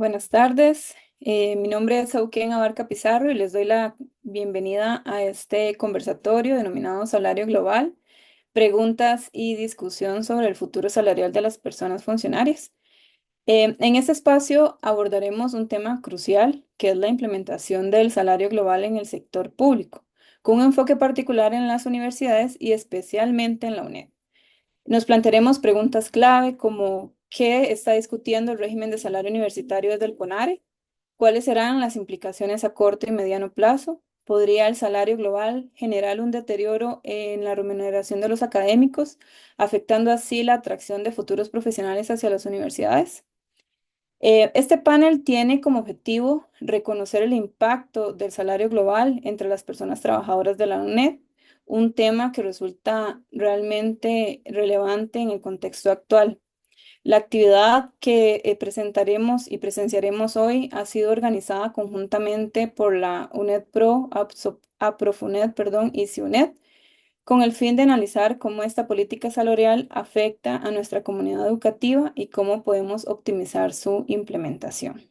Buenas tardes, mi nombre es Auken Abarca Pizarro y les doy la bienvenida a este conversatorio denominado Salario Global, preguntas y discusión sobre el futuro salarial de las personas funcionarias. En este espacio abordaremos un tema crucial que es la implementación del salario global en el sector público, con un enfoque particular en las universidades y especialmente en la UNED. Nos plantearemos preguntas clave como ¿qué está discutiendo el régimen de salario universitario desde el CONARE? ¿Cuáles serán las implicaciones a corto y mediano plazo? ¿Podría el salario global generar un deterioro en la remuneración de los académicos, afectando así la atracción de futuros profesionales hacia las universidades? Este panel tiene como objetivo reconocer el impacto del salario global entre las personas trabajadoras de la UNED, un tema que resulta realmente relevante en el contexto actual. La actividad que presentaremos y presenciaremos hoy ha sido organizada conjuntamente por la UNED Pro, APROFUNED, perdón, y CIUNED, con el fin de analizar cómo esta política salarial afecta a nuestra comunidad educativa y cómo podemos optimizar su implementación.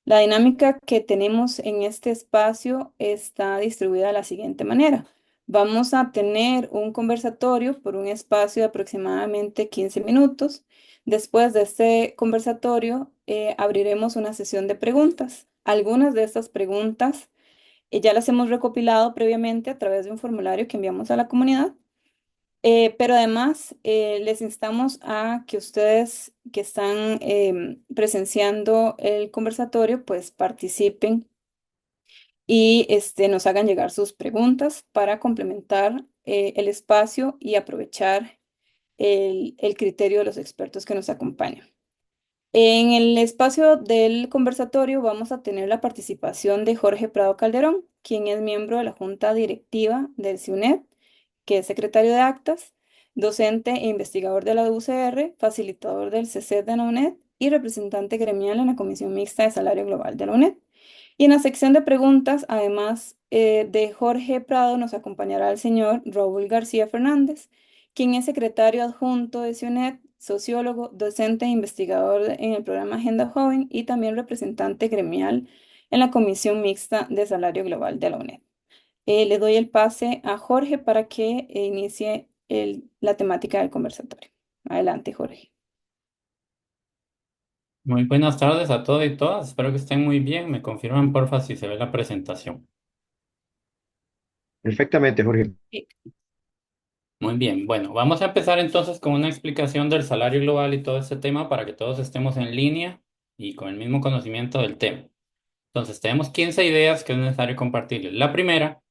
La dinámica que tenemos en este espacio está distribuida de la siguiente manera. Vamos a tener un conversatorio por un espacio de aproximadamente 15 minutos. Después de este conversatorio, abriremos una sesión de preguntas. Algunas de estas preguntas ya las hemos recopilado previamente a través de un formulario que enviamos a la comunidad, pero además les instamos a que ustedes que están presenciando el conversatorio, pues participen y nos hagan llegar sus preguntas para complementar el espacio y aprovechar el criterio de los expertos que nos acompañan. En el espacio del conversatorio vamos a tener la participación de Jorge Prado Calderón, quien es miembro de la Junta Directiva del CIUNED, que es secretario de actas, docente e investigador de la UCR, facilitador del CCET de la UNED y representante gremial en la Comisión Mixta de Salario Global de la UNED. Y en la sección de preguntas, además de Jorge Prado, nos acompañará el señor Raúl García Fernández, quien es secretario adjunto de CIUNED, sociólogo, docente e investigador en el programa Agenda Joven y también representante gremial en la Comisión Mixta de Salario Global de la UNED. Le doy el pase a Jorge para que inicie la temática del conversatorio. Adelante, Jorge. Muy buenas tardes a todos y todas. Espero que estén muy bien. Me confirman, porfa, si se ve la presentación. Perfectamente, Jorge. Sí. Muy bien. Bueno, vamos a empezar entonces con una explicación del salario global y todo este tema para que todos estemos en línea y con el mismo conocimiento del tema. Entonces, tenemos 15 ideas que es necesario compartirles. La primera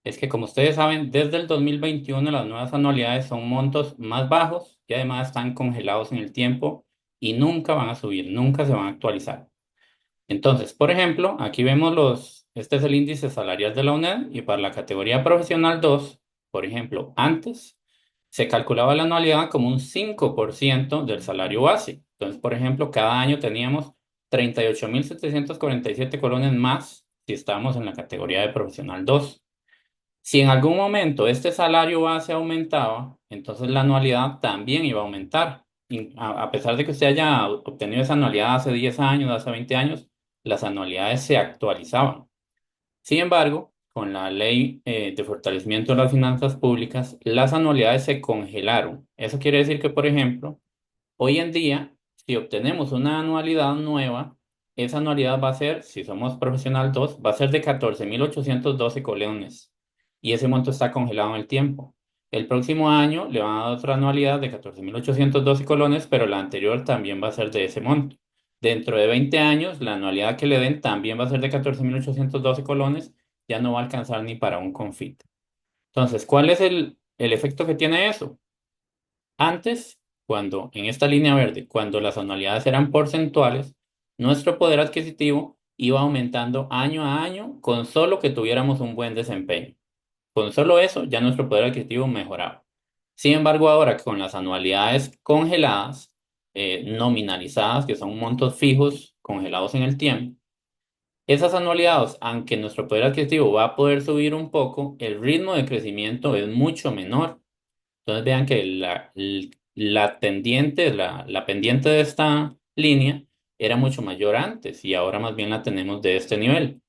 es que, como ustedes saben, desde el 2021 las nuevas anualidades son montos más bajos y además están congelados en el tiempo y nunca van a subir, nunca se van a actualizar. Entonces, por ejemplo, aquí vemos este es el índice salarial de la UNED y para la categoría profesional 2, por ejemplo, antes se calculaba la anualidad como un 5% del salario base. Entonces, por ejemplo, cada año teníamos 38.747 colones más si estábamos en la categoría de profesional 2. Si en algún momento este salario base aumentaba, entonces la anualidad también iba a aumentar. A pesar de que usted haya obtenido esa anualidad hace 10 años, hace 20 años, las anualidades se actualizaban. Sin embargo, con la ley de fortalecimiento de las finanzas públicas, las anualidades se congelaron. Eso quiere decir que, por ejemplo, hoy en día, si obtenemos una anualidad nueva, esa anualidad va a ser, si somos profesional 2, va a ser de 14.812 colones. Y ese monto está congelado en el tiempo. El próximo año le van a dar otra anualidad de 14.812 colones, pero la anterior también va a ser de ese monto. Dentro de 20 años, la anualidad que le den también va a ser de 14.812 colones, ya no va a alcanzar ni para un confit. Entonces, ¿cuál es el efecto que tiene eso? Antes, cuando en esta línea verde, cuando las anualidades eran porcentuales, nuestro poder adquisitivo iba aumentando año a año con solo que tuviéramos un buen desempeño. Con solo eso, ya nuestro poder adquisitivo mejoraba. Sin embargo, ahora con las anualidades congeladas, nominalizadas, que son montos fijos congelados en el tiempo, esas anualidades, aunque nuestro poder adquisitivo va a poder subir un poco, el ritmo de crecimiento es mucho menor. Entonces vean que la pendiente de esta línea era mucho mayor antes y ahora más bien la tenemos de este nivel.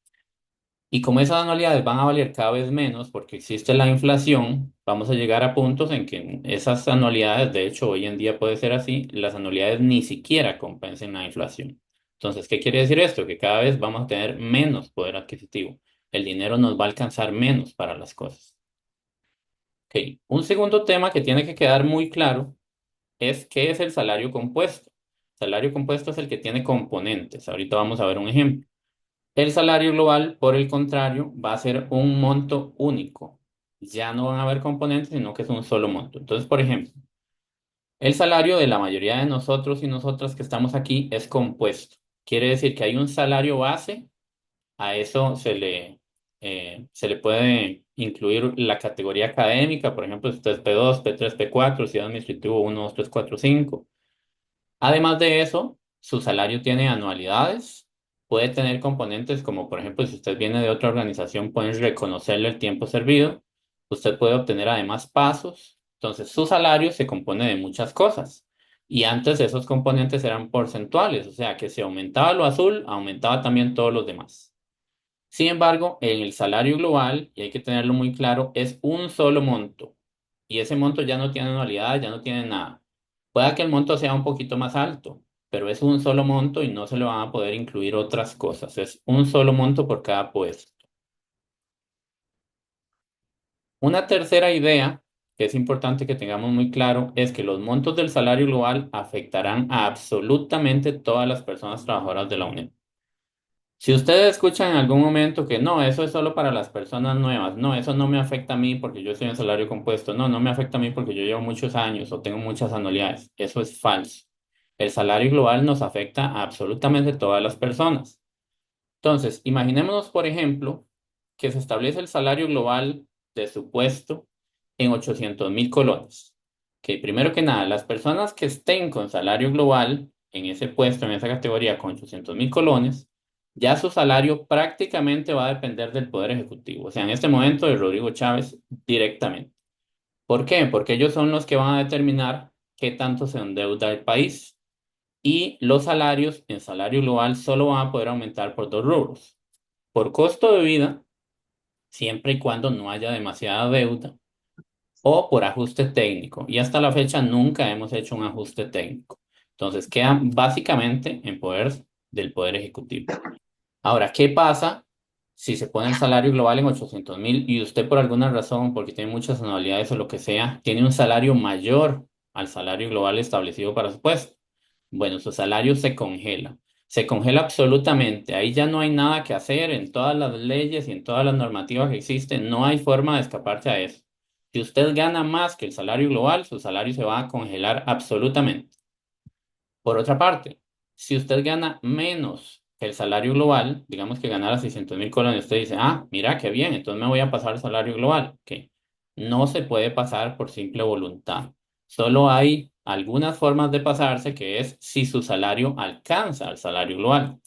Y como esas anualidades van a valer cada vez menos porque existe la inflación, vamos a llegar a puntos en que esas anualidades, de hecho hoy en día puede ser así, las anualidades ni siquiera compensen la inflación. Entonces, ¿qué quiere decir esto? Que cada vez vamos a tener menos poder adquisitivo. El dinero nos va a alcanzar menos para las cosas. Ok, un segundo tema que tiene que quedar muy claro es qué es el salario compuesto. Salario compuesto es el que tiene componentes. Ahorita vamos a ver un ejemplo. El salario global, por el contrario, va a ser un monto único. Ya no van a haber componentes, sino que es un solo monto. Entonces, por ejemplo, el salario de la mayoría de nosotros y nosotras que estamos aquí es compuesto. Quiere decir que hay un salario base, a eso se le puede incluir la categoría académica, por ejemplo, si usted es P2, P3, P4, si es administrativo 1, 2, 3, 4, 5. Además de eso, su salario tiene anualidades, puede tener componentes como, por ejemplo, si usted viene de otra organización, pueden reconocerle el tiempo servido. Usted puede obtener además pasos. Entonces, su salario se compone de muchas cosas. Y antes esos componentes eran porcentuales, o sea que si aumentaba lo azul, aumentaba también todos los demás. Sin embargo, en el salario global, y hay que tenerlo muy claro, es un solo monto. Y ese monto ya no tiene anualidad, ya no tiene nada. Pueda que el monto sea un poquito más alto, pero es un solo monto y no se le van a poder incluir otras cosas. Es un solo monto por cada puesto. Una tercera idea que es importante que tengamos muy claro es que los montos del salario global afectarán a absolutamente todas las personas trabajadoras de la Unión. Si ustedes escuchan en algún momento que no, eso es solo para las personas nuevas, no, eso no me afecta a mí porque yo estoy en salario compuesto, no, no me afecta a mí porque yo llevo muchos años o tengo muchas anualidades, eso es falso. El salario global nos afecta a absolutamente todas las personas. Entonces, imaginémonos, por ejemplo, que se establece el salario global de su puesto en 800.000 colones. Que primero que nada, las personas que estén con salario global en ese puesto, en esa categoría con 800.000 colones, ya su salario prácticamente va a depender del Poder Ejecutivo. O sea, en este momento de Rodrigo Chávez directamente. ¿Por qué? Porque ellos son los que van a determinar qué tanto se endeuda el país. Y los salarios en salario global solo van a poder aumentar por dos rubros. Por costo de vida, siempre y cuando no haya demasiada deuda, o por ajuste técnico. Y hasta la fecha nunca hemos hecho un ajuste técnico. Entonces quedan básicamente en poder del Poder Ejecutivo. Ahora, ¿qué pasa si se pone el salario global en 800.000 y usted por alguna razón, porque tiene muchas anualidades o lo que sea, tiene un salario mayor al salario global establecido para su puesto? Bueno, su salario se congela. Se congela absolutamente. Ahí ya no hay nada que hacer en todas las leyes y en todas las normativas que existen. No hay forma de escaparse a eso. Si usted gana más que el salario global, su salario se va a congelar absolutamente. Por otra parte, si usted gana menos que el salario global, digamos que ganara 600.000 colones, usted dice, ah, mira qué bien, entonces me voy a pasar al salario global. Que no se puede pasar por simple voluntad. Solo hay algunas formas de pasarse, que es si su salario alcanza al salario global.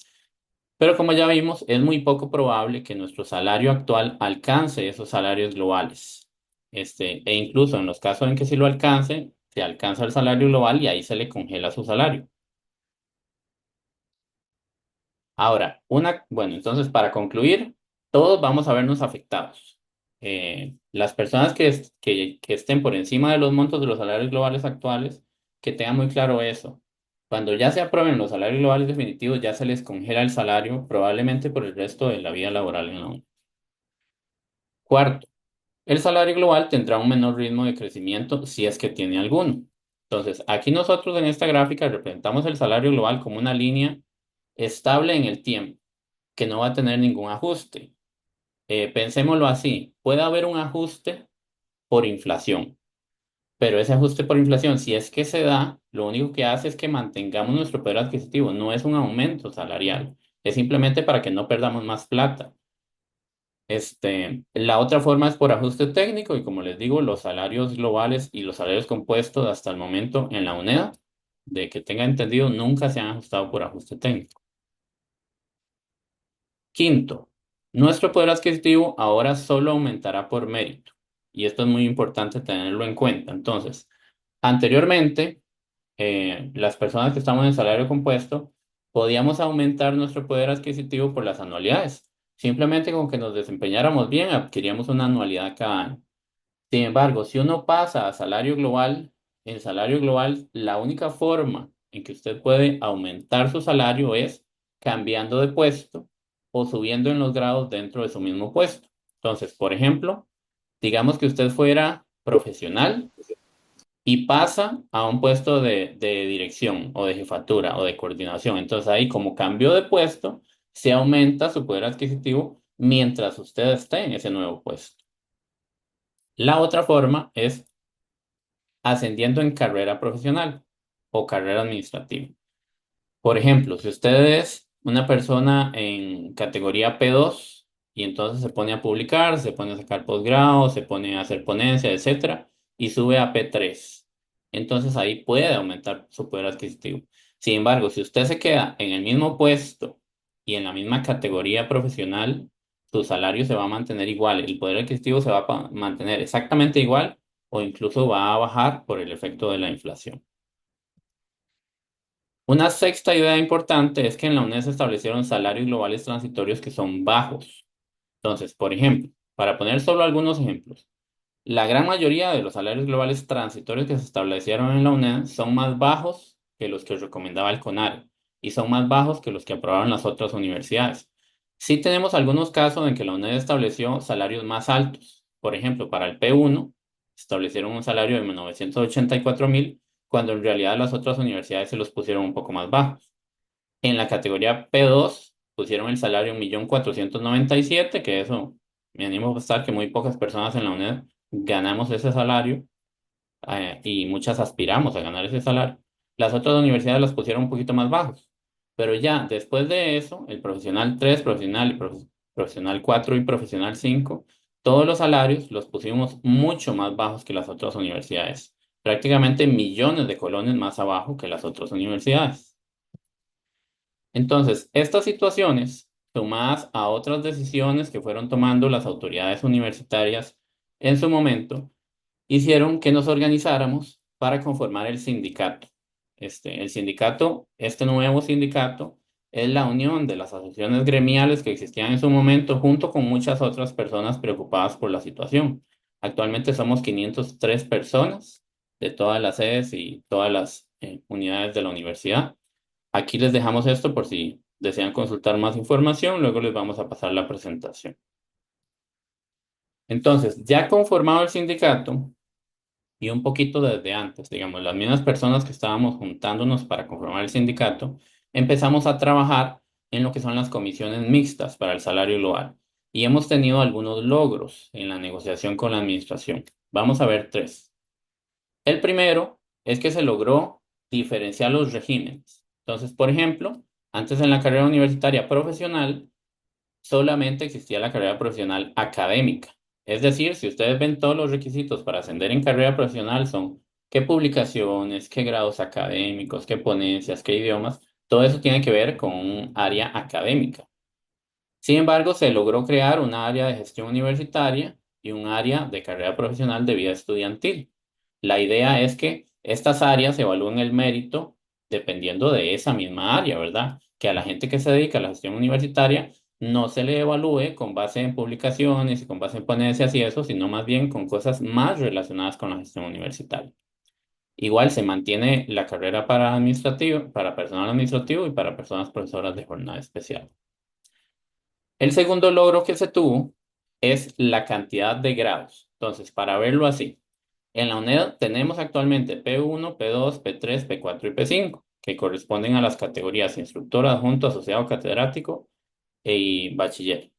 Pero como ya vimos, es muy poco probable que nuestro salario actual alcance esos salarios globales. E incluso en los casos en que sí lo alcance, se alcanza el salario global y ahí se le congela su salario. Ahora, bueno, entonces para concluir, todos vamos a vernos afectados. Las personas que estén por encima de los montos de los salarios globales actuales, que tengan muy claro eso. Cuando ya se aprueben los salarios globales definitivos, ya se les congela el salario probablemente por el resto de la vida laboral en la Unión. Cuarto, el salario global tendrá un menor ritmo de crecimiento si es que tiene alguno. Entonces, aquí nosotros en esta gráfica representamos el salario global como una línea estable en el tiempo que no va a tener ningún ajuste. Pensémoslo así, puede haber un ajuste por inflación, pero ese ajuste por inflación, si es que se da, lo único que hace es que mantengamos nuestro poder adquisitivo, no es un aumento salarial, es simplemente para que no perdamos más plata. La otra forma es por ajuste técnico y como les digo, los salarios globales y los salarios compuestos hasta el momento en la UNED, de que tenga entendido, nunca se han ajustado por ajuste técnico. Quinto, nuestro poder adquisitivo ahora solo aumentará por mérito. Y esto es muy importante tenerlo en cuenta. Entonces, anteriormente, las personas que estamos en salario compuesto podíamos aumentar nuestro poder adquisitivo por las anualidades. Simplemente con que nos desempeñáramos bien, adquiríamos una anualidad cada año. Sin embargo, si uno pasa a salario global, en salario global, la única forma en que usted puede aumentar su salario es cambiando de puesto o subiendo en los grados dentro de su mismo puesto. Entonces, por ejemplo, digamos que usted fuera profesional y pasa a un puesto de dirección o de jefatura o de coordinación. Entonces ahí, como cambio de puesto, se aumenta su poder adquisitivo mientras usted esté en ese nuevo puesto. La otra forma es ascendiendo en carrera profesional o carrera administrativa. Por ejemplo, si usted es una persona en categoría P2 y entonces se pone a publicar, se pone a sacar posgrado, se pone a hacer ponencia, etcétera, y sube a P3, entonces ahí puede aumentar su poder adquisitivo. Sin embargo, si usted se queda en el mismo puesto y en la misma categoría profesional, su salario se va a mantener igual, el poder adquisitivo se va a mantener exactamente igual o incluso va a bajar por el efecto de la inflación. Una sexta idea importante es que en la UNED se establecieron salarios globales transitorios que son bajos. Entonces, por ejemplo, para poner solo algunos ejemplos, la gran mayoría de los salarios globales transitorios que se establecieron en la UNED son más bajos que los que recomendaba el CONARE y son más bajos que los que aprobaron las otras universidades. Sí tenemos algunos casos en que la UNED estableció salarios más altos. Por ejemplo, para el P1 establecieron un salario de 984.000 cuando en realidad las otras universidades se los pusieron un poco más bajos. En la categoría P2 pusieron el salario 1.497.000, que eso me animo a pensar que muy pocas personas en la UNED ganamos ese salario, y muchas aspiramos a ganar ese salario. Las otras universidades las pusieron un poquito más bajos. Pero ya después de eso, el profesional 3 profesional y profesional 4 y profesional 5 todos los salarios los pusimos mucho más bajos que las otras universidades. Prácticamente millones de colones más abajo que las otras universidades. Entonces, estas situaciones, sumadas a otras decisiones que fueron tomando las autoridades universitarias en su momento, hicieron que nos organizáramos para conformar el sindicato. Este nuevo sindicato, es la unión de las asociaciones gremiales que existían en su momento, junto con muchas otras personas preocupadas por la situación. Actualmente somos 503 personas de todas las sedes y todas las unidades de la universidad. Aquí les dejamos esto por si desean consultar más información, luego les vamos a pasar la presentación. Entonces, ya conformado el sindicato y un poquito desde antes, digamos, las mismas personas que estábamos juntándonos para conformar el sindicato, empezamos a trabajar en lo que son las comisiones mixtas para el salario global y hemos tenido algunos logros en la negociación con la administración. Vamos a ver tres. El primero es que se logró diferenciar los regímenes. Entonces, por ejemplo, antes en la carrera universitaria profesional solamente existía la carrera profesional académica. Es decir, si ustedes ven todos los requisitos para ascender en carrera profesional son qué publicaciones, qué grados académicos, qué ponencias, qué idiomas, todo eso tiene que ver con un área académica. Sin embargo, se logró crear un área de gestión universitaria y un área de carrera profesional de vida estudiantil. La idea es que estas áreas evalúen el mérito dependiendo de esa misma área, ¿verdad? Que a la gente que se dedica a la gestión universitaria no se le evalúe con base en publicaciones y con base en ponencias y eso, sino más bien con cosas más relacionadas con la gestión universitaria. Igual se mantiene la carrera para administrativo, para personal administrativo y para personas profesoras de jornada especial. El segundo logro que se tuvo es la cantidad de grados. Entonces, para verlo así, en la UNED tenemos actualmente P1, P2, P3, P4 y P5, que corresponden a las categorías instructor adjunto, asociado catedrático y bachiller.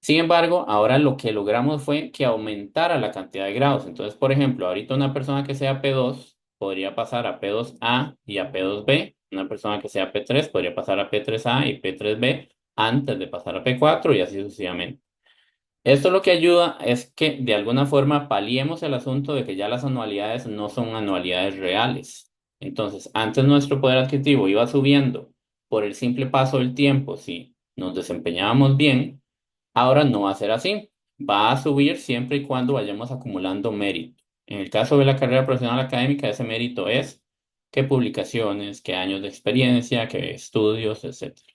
Sin embargo, ahora lo que logramos fue que aumentara la cantidad de grados. Entonces, por ejemplo, ahorita una persona que sea P2 podría pasar a P2A y a P2B. Una persona que sea P3 podría pasar a P3A y P3B antes de pasar a P4 y así sucesivamente. Esto lo que ayuda es que de alguna forma paliemos el asunto de que ya las anualidades no son anualidades reales. Entonces, antes nuestro poder adquisitivo iba subiendo por el simple paso del tiempo si nos desempeñábamos bien. Ahora no va a ser así. Va a subir siempre y cuando vayamos acumulando mérito. En el caso de la carrera profesional académica, ese mérito es qué publicaciones, qué años de experiencia, qué estudios, etcétera.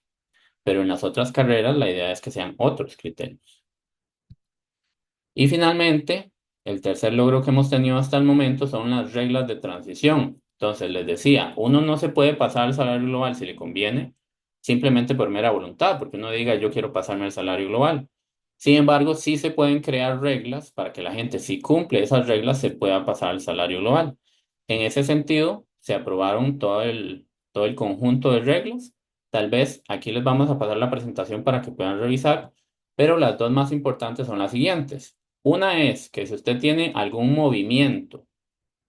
Pero en las otras carreras la idea es que sean otros criterios. Y finalmente, el tercer logro que hemos tenido hasta el momento son las reglas de transición. Entonces, les decía, uno no se puede pasar al salario global si le conviene, simplemente por mera voluntad, porque uno diga yo quiero pasarme al salario global. Sin embargo, sí se pueden crear reglas para que la gente, si cumple esas reglas, se pueda pasar al salario global. En ese sentido, se aprobaron todo el conjunto de reglas. Tal vez aquí les vamos a pasar la presentación para que puedan revisar, pero las dos más importantes son las siguientes. Una es que si usted tiene algún movimiento,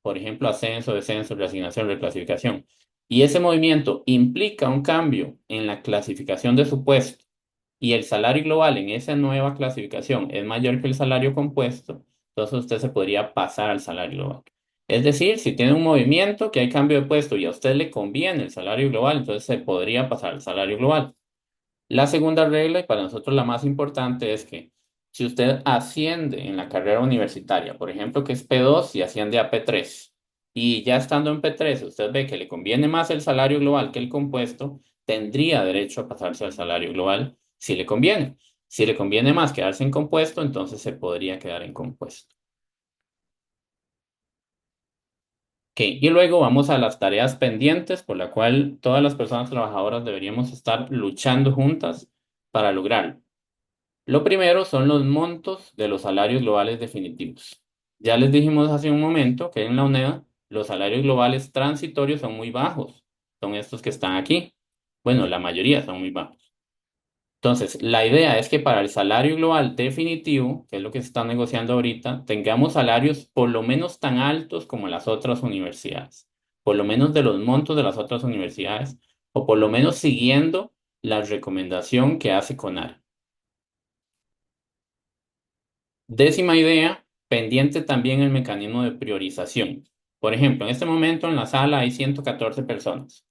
por ejemplo, ascenso, descenso, reasignación, reclasificación, y ese movimiento implica un cambio en la clasificación de su puesto y el salario global en esa nueva clasificación es mayor que el salario compuesto, entonces usted se podría pasar al salario global. Es decir, si tiene un movimiento que hay cambio de puesto y a usted le conviene el salario global, entonces se podría pasar al salario global. La segunda regla, y para nosotros la más importante, es que si usted asciende en la carrera universitaria, por ejemplo, que es P2 y asciende a P3, y ya estando en P3, usted ve que le conviene más el salario global que el compuesto, tendría derecho a pasarse al salario global si le conviene. Si le conviene más quedarse en compuesto, entonces se podría quedar en compuesto. Ok, y luego vamos a las tareas pendientes, por la cual todas las personas trabajadoras deberíamos estar luchando juntas para lograrlo. Lo primero son los montos de los salarios globales definitivos. Ya les dijimos hace un momento que en la UNED los salarios globales transitorios son muy bajos. Son estos que están aquí. Bueno, la mayoría son muy bajos. Entonces, la idea es que para el salario global definitivo, que es lo que se está negociando ahorita, tengamos salarios por lo menos tan altos como las otras universidades, por lo menos de los montos de las otras universidades, o por lo menos siguiendo la recomendación que hace CONAR. Décima idea, pendiente también el mecanismo de priorización. Por ejemplo, en este momento en la sala hay 114 personas.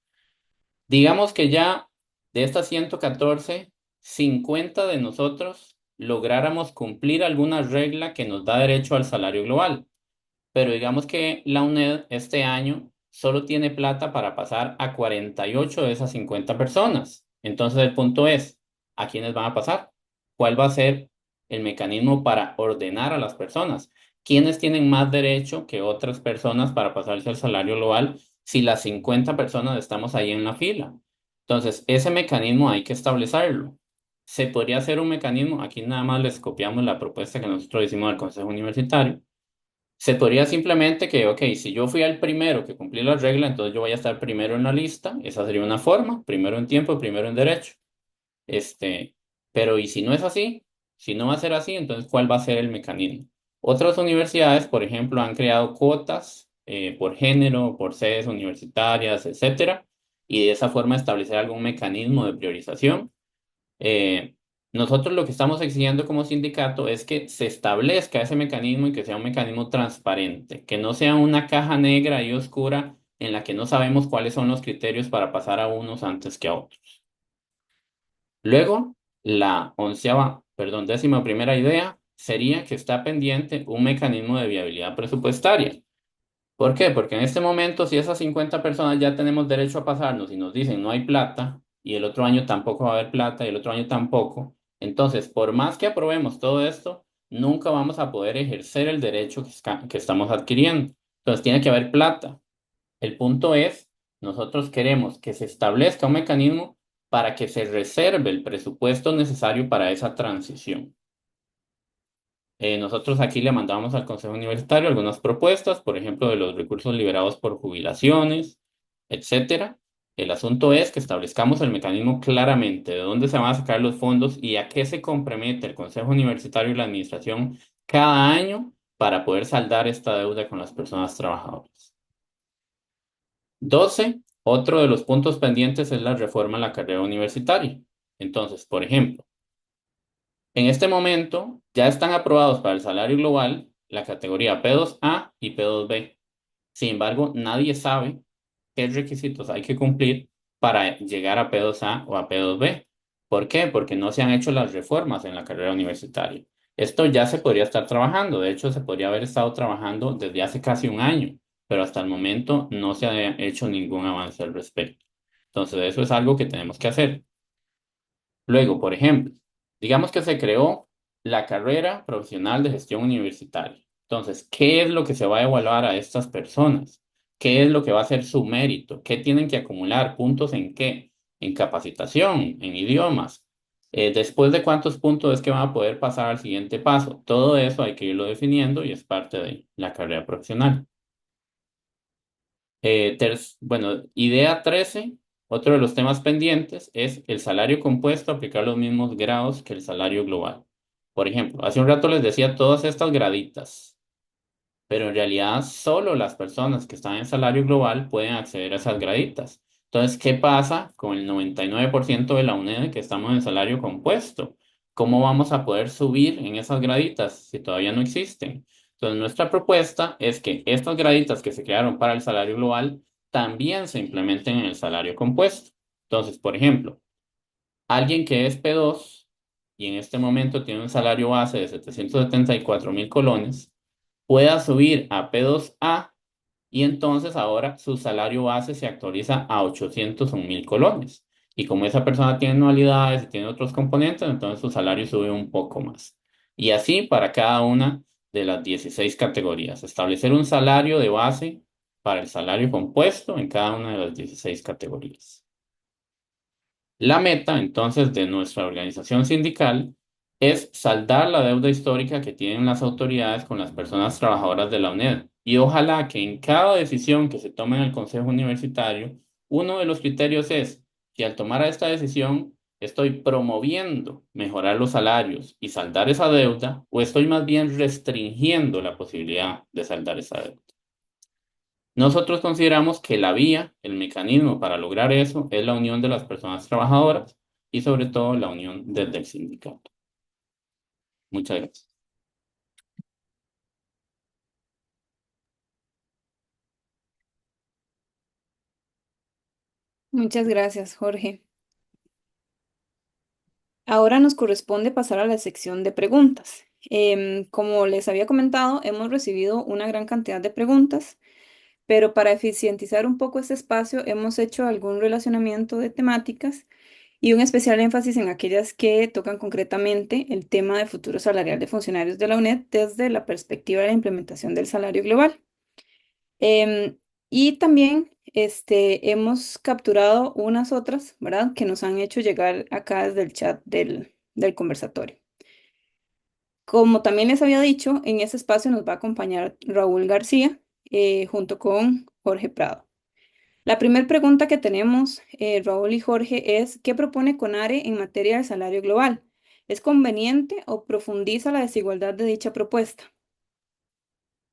Digamos que ya de estas 114, 50 de nosotros lográramos cumplir alguna regla que nos da derecho al salario global. Pero digamos que la UNED este año solo tiene plata para pasar a 48 de esas 50 personas. Entonces el punto es, ¿a quiénes van a pasar? ¿Cuál va a ser el mecanismo para ordenar a las personas? ¿Quiénes tienen más derecho que otras personas para pasarse al salario global si las 50 personas estamos ahí en la fila? Entonces, ese mecanismo hay que establecerlo. Se podría hacer un mecanismo, aquí nada más les copiamos la propuesta que nosotros hicimos al Consejo Universitario. Se podría simplemente que, ok, si yo fui el primero que cumplí la regla, entonces yo voy a estar primero en la lista. Esa sería una forma, primero en tiempo, primero en derecho. Este, pero ¿y si no es así? Si no va a ser así, entonces ¿cuál va a ser el mecanismo? Otras universidades, por ejemplo, han creado cuotas por género, por sedes universitarias, etcétera, y de esa forma establecer algún mecanismo de priorización. Eh, Nosotros lo que estamos exigiendo como sindicato es que se establezca ese mecanismo y que sea un mecanismo transparente, que no sea una caja negra y oscura en la que no sabemos cuáles son los criterios para pasar a unos antes que a otros. Luego, la décima primera idea sería que está pendiente un mecanismo de viabilidad presupuestaria. ¿Por qué? Porque en este momento, si esas 50 personas ya tenemos derecho a pasarnos y nos dicen no hay plata, y el otro año tampoco va a haber plata, y el otro año tampoco, entonces, por más que aprobemos todo esto, nunca vamos a poder ejercer el derecho que estamos adquiriendo. Entonces, tiene que haber plata. El punto es, nosotros queremos que se establezca un mecanismo para que se reserve el presupuesto necesario para esa transición. Nosotros aquí le mandamos al Consejo Universitario algunas propuestas, por ejemplo, de los recursos liberados por jubilaciones, etcétera. El asunto es que establezcamos el mecanismo claramente de dónde se van a sacar los fondos y a qué se compromete el Consejo Universitario y la Administración cada año para poder saldar esta deuda con las personas trabajadoras. 12. Otro de los puntos pendientes es la reforma en la carrera universitaria. Entonces, por ejemplo, en este momento ya están aprobados para el salario global la categoría P2A y P2B. Sin embargo, nadie sabe qué requisitos hay que cumplir para llegar a P2A o a P2B. ¿Por qué? Porque no se han hecho las reformas en la carrera universitaria. Esto ya se podría estar trabajando, de hecho se podría haber estado trabajando desde hace casi un año. pero hasta el momento no se ha hecho ningún avance al respecto. Entonces, eso es algo que tenemos que hacer. Luego, por ejemplo, digamos que se creó la carrera profesional de gestión universitaria. Entonces, ¿qué es lo que se va a evaluar a estas personas? ¿Qué es lo que va a ser su mérito? ¿Qué tienen que acumular? ¿Puntos en qué? En capacitación, en idiomas. Después de cuántos puntos es que van a poder pasar al siguiente paso. Todo eso hay que irlo definiendo y es parte de la carrera profesional. Bueno, idea 13, otro de los temas pendientes es el salario compuesto, aplicar los mismos grados que el salario global. Por ejemplo, hace un rato les decía todas estas graditas, pero en realidad solo las personas que están en salario global pueden acceder a esas graditas. Entonces, ¿qué pasa con el 99% de la UNED que estamos en salario compuesto? ¿Cómo vamos a poder subir en esas graditas si todavía no existen? Entonces, nuestra propuesta es que estas graditas que se crearon para el salario global también se implementen en el salario compuesto. Entonces, por ejemplo, alguien que es P2 y en este momento tiene un salario base de 774.000 colones, pueda subir a P2A y entonces ahora su salario base se actualiza a 801.000 colones. Y como esa persona tiene anualidades y tiene otros componentes, entonces su salario sube un poco más. Y así para cada una de las 16 categorías. Establecer un salario de base para el salario compuesto en cada una de las 16 categorías. La meta, entonces, de nuestra organización sindical es saldar la deuda histórica que tienen las autoridades con las personas trabajadoras de la UNED. Y ojalá que en cada decisión que se tome en el Consejo Universitario, uno de los criterios es si al tomar esta decisión estoy promoviendo mejorar los salarios y saldar esa deuda, o estoy más bien restringiendo la posibilidad de saldar esa deuda. Nosotros consideramos que la vía, el mecanismo para lograr eso es la unión de las personas trabajadoras y sobre todo la unión desde el sindicato. Muchas gracias. Muchas gracias, Jorge. Ahora nos corresponde pasar a la sección de preguntas. Como les había comentado, hemos recibido una gran cantidad de preguntas, pero para eficientizar un poco este espacio hemos hecho algún relacionamiento de temáticas y un especial énfasis en aquellas que tocan concretamente el tema de futuro salarial de funcionarios de la UNED desde la perspectiva de la implementación del salario global. Em, y también hemos capturado unas otras, ¿verdad?, que nos han hecho llegar acá desde el chat del conversatorio. Como también les había dicho, en ese espacio nos va a acompañar Raúl García junto con Jorge Prado. La primera pregunta que tenemos, Raúl y Jorge, es ¿qué propone CONARE en materia de salario global? ¿Es conveniente o profundiza la desigualdad de dicha propuesta?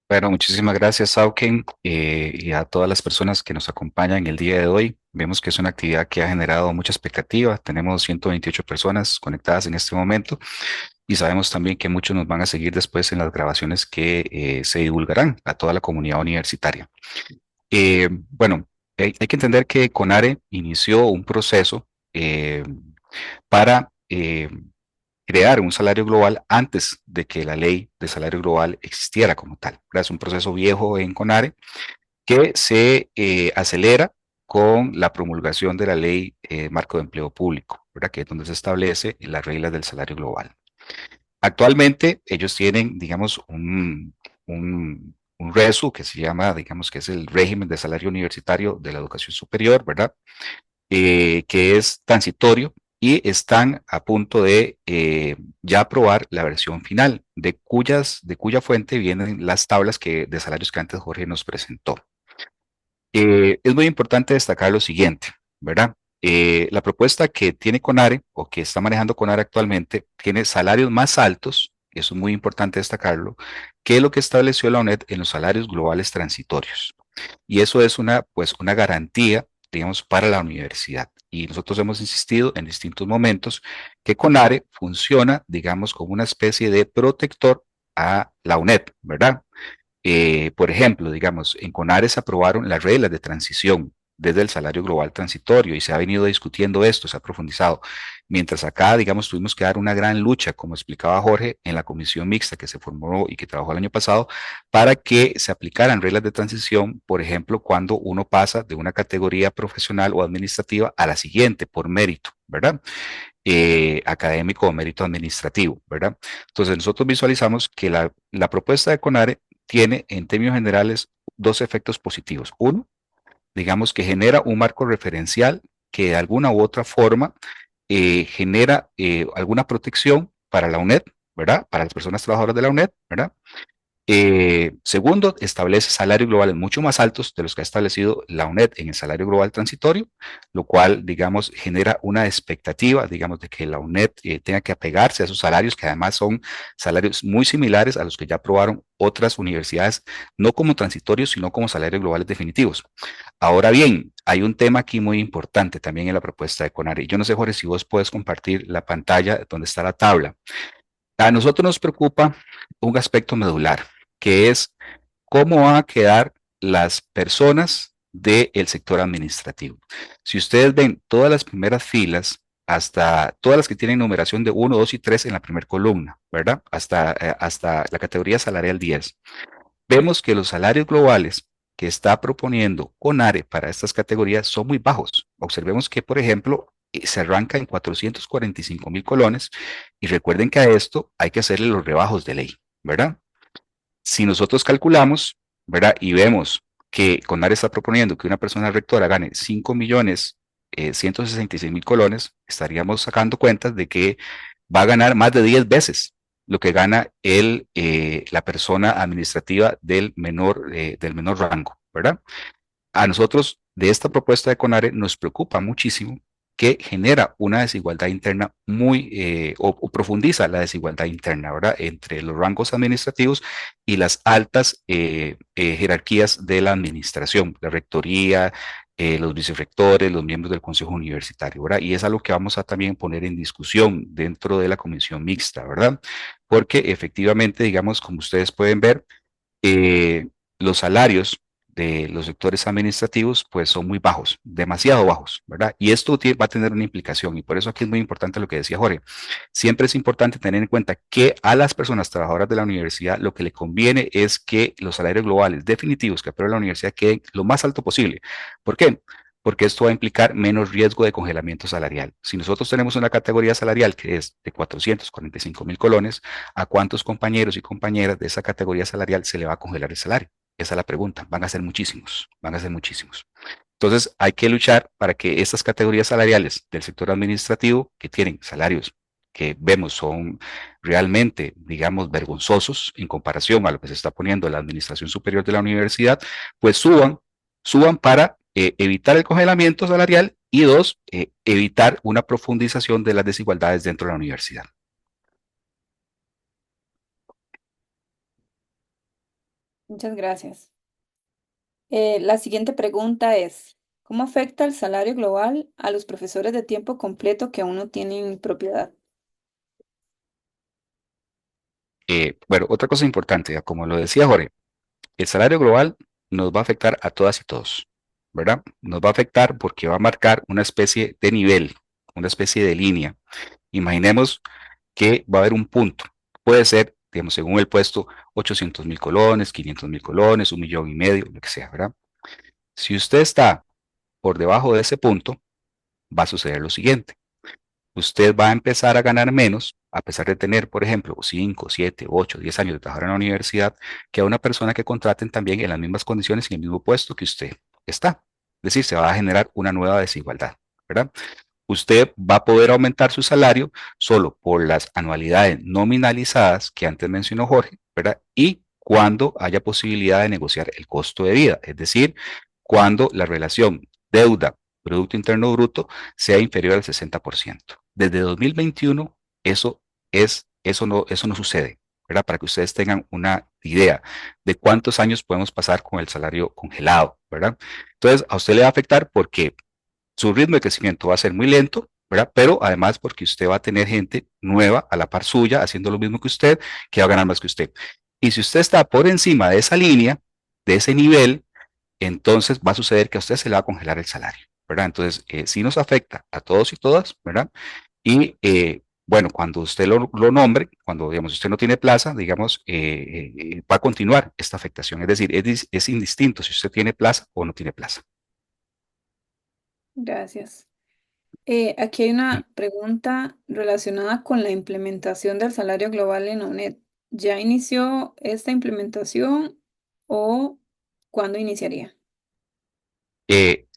Bueno, muchísimas gracias, Sauken, y a todas las personas que nos acompañan el día de hoy. Vemos que es una actividad que ha generado mucha expectativa. Tenemos 128 personas conectadas en este momento y sabemos también que muchos nos van a seguir después en las grabaciones que se divulgarán a toda la comunidad universitaria. Bueno, hay que entender que CONARE inició un proceso para crear un salario global antes de que la ley de salario global existiera como tal, ¿verdad? Es un proceso viejo en CONARE que se acelera con la promulgación de la ley Marco de Empleo Público, ¿verdad? Que es donde se establece las reglas del salario global. Actualmente ellos tienen, digamos, un RESU que se llama, digamos, que es el régimen de salario universitario de la educación superior, ¿verdad? Que es transitorio y están a punto de ya aprobar la versión final, de cuya fuente vienen las tablas de salarios que antes Jorge nos presentó. Es muy importante destacar lo siguiente, ¿verdad? La propuesta que tiene CONARE o que está manejando CONARE actualmente tiene salarios más altos, y eso es muy importante destacarlo, que lo que estableció la UNED en los salarios globales transitorios. Y eso es pues, una garantía, digamos, para la universidad. Y nosotros hemos insistido en distintos momentos que CONARE funciona, digamos, como una especie de protector a la UNED, ¿verdad? Por ejemplo, digamos, en CONARE se aprobaron las reglas de transición desde el salario global transitorio y se ha venido discutiendo esto, se ha profundizado. Mientras acá, digamos, tuvimos que dar una gran lucha, como explicaba Jorge, en la comisión mixta que se formó y que trabajó el año pasado, para que se aplicaran reglas de transición, por ejemplo, cuando uno pasa de una categoría profesional o administrativa a la siguiente por mérito, ¿verdad? Académico o mérito administrativo, ¿verdad? Entonces nosotros visualizamos que la propuesta de CONARE tiene en términos generales dos efectos positivos. Uno, digamos que genera un marco referencial que de alguna u otra forma genera alguna protección para la UNED, ¿verdad? Para las personas trabajadoras de la UNED, ¿verdad? Segundo, establece salarios globales mucho más altos de los que ha establecido la UNED en el salario global transitorio, lo cual, digamos, genera una expectativa, digamos, de que la UNED tenga que apegarse a esos salarios, que además son salarios muy similares a los que ya aprobaron otras universidades, no como transitorios, sino como salarios globales definitivos. Ahora bien, hay un tema aquí muy importante también en la propuesta de CONARE. Yo no sé, Jorge, si vos puedes compartir la pantalla donde está la tabla. A nosotros nos preocupa un aspecto medular, que es cómo van a quedar las personas del sector administrativo. Si ustedes ven todas las primeras filas, hasta todas las que tienen numeración de 1, 2 y 3 en la primera columna, ¿verdad? Hasta la categoría salarial 10. Vemos que los salarios globales que está proponiendo CONARE para estas categorías son muy bajos. Observemos que, por ejemplo, se arranca en 445.000 colones y recuerden que a esto hay que hacerle los rebajos de ley, ¿verdad? Si nosotros calculamos, ¿verdad? Y vemos que CONARE está proponiendo que una persona rectora gane 5.166.000 colones, estaríamos sacando cuentas de que va a ganar más de 10 veces lo que gana la persona administrativa del menor rango, ¿verdad? A nosotros de esta propuesta de CONARE nos preocupa muchísimo que genera una desigualdad interna o profundiza la desigualdad interna, ¿verdad? Entre los rangos administrativos y las altas jerarquías de la administración, la rectoría, los vicerrectores, los miembros del consejo universitario, ¿verdad? Y es algo que vamos a también poner en discusión dentro de la comisión mixta, ¿verdad? Porque efectivamente, digamos, como ustedes pueden ver, los salarios de los sectores administrativos pues son muy bajos, demasiado bajos, ¿verdad? Y esto va a tener una implicación y por eso aquí es muy importante lo que decía Jorge. Siempre es importante tener en cuenta que a las personas trabajadoras de la universidad lo que le conviene es que los salarios globales definitivos que apruebe la universidad queden lo más alto posible. ¿Por qué? Porque esto va a implicar menos riesgo de congelamiento salarial. Si nosotros tenemos una categoría salarial que es de 445.000 colones, ¿a cuántos compañeros y compañeras de esa categoría salarial se le va a congelar el salario? Esa es la pregunta. Van a ser muchísimos, van a ser muchísimos. Entonces, hay que luchar para que estas categorías salariales del sector administrativo, que tienen salarios que vemos son realmente, digamos, vergonzosos en comparación a lo que se está poniendo en la administración superior de la universidad, pues suban para evitar el congelamiento salarial y dos, evitar una profundización de las desigualdades dentro de la universidad. Muchas gracias. La siguiente pregunta es, ¿cómo afecta el salario global a los profesores de tiempo completo que aún no tienen propiedad? Bueno, otra cosa importante, como lo decía Jorge, el salario global nos va a afectar a todas y todos, ¿verdad? Nos va a afectar porque va a marcar una especie de nivel, una especie de línea. Imaginemos que va a haber un punto. Puede ser, digamos, según el puesto, 800.000 colones, 500.000 colones, 1,5 millones, lo que sea, ¿verdad? Si usted está por debajo de ese punto, va a suceder lo siguiente. Usted va a empezar a ganar menos, a pesar de tener, por ejemplo, 5, 7, 8, 10 años de trabajar en la universidad, que a una persona que contraten también en las mismas condiciones y en el mismo puesto que usted está. Es decir, se va a generar una nueva desigualdad, ¿verdad? Usted va a poder aumentar su salario solo por las anualidades nominalizadas que antes mencionó Jorge, ¿verdad? Y cuando haya posibilidad de negociar el costo de vida, es decir, cuando la relación deuda Producto Interno Bruto sea inferior al 60%. Desde 2021 eso no sucede, ¿verdad? Para que ustedes tengan una idea de cuántos años podemos pasar con el salario congelado, ¿verdad? Entonces, a usted le va a afectar porque su ritmo de crecimiento va a ser muy lento, ¿verdad? Pero además porque usted va a tener gente nueva a la par suya haciendo lo mismo que usted, que va a ganar más que usted. Y si usted está por encima de esa línea, de ese nivel, entonces va a suceder que a usted se le va a congelar el salario, ¿verdad? Entonces, sí nos afecta a todos y todas, ¿verdad? Y bueno, cuando usted lo nombre, cuando digamos usted no tiene plaza, digamos, va a continuar esta afectación. Es decir, es indistinto si usted tiene plaza o no tiene plaza. Gracias. Aquí hay una pregunta relacionada con la implementación del salario global en la UNED. ¿Ya inició esta implementación o cuándo iniciaría?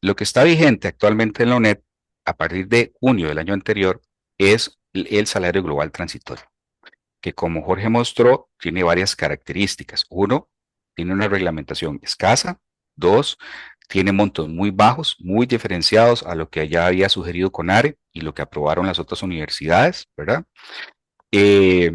Lo que está vigente actualmente en la UNED a partir de junio del año anterior es el salario global transitorio, que como Jorge mostró, tiene varias características. Uno, tiene una reglamentación escasa. Dos, tiene montos muy bajos, muy diferenciados a lo que ya había sugerido CONARE y lo que aprobaron las otras universidades, ¿verdad? Eh,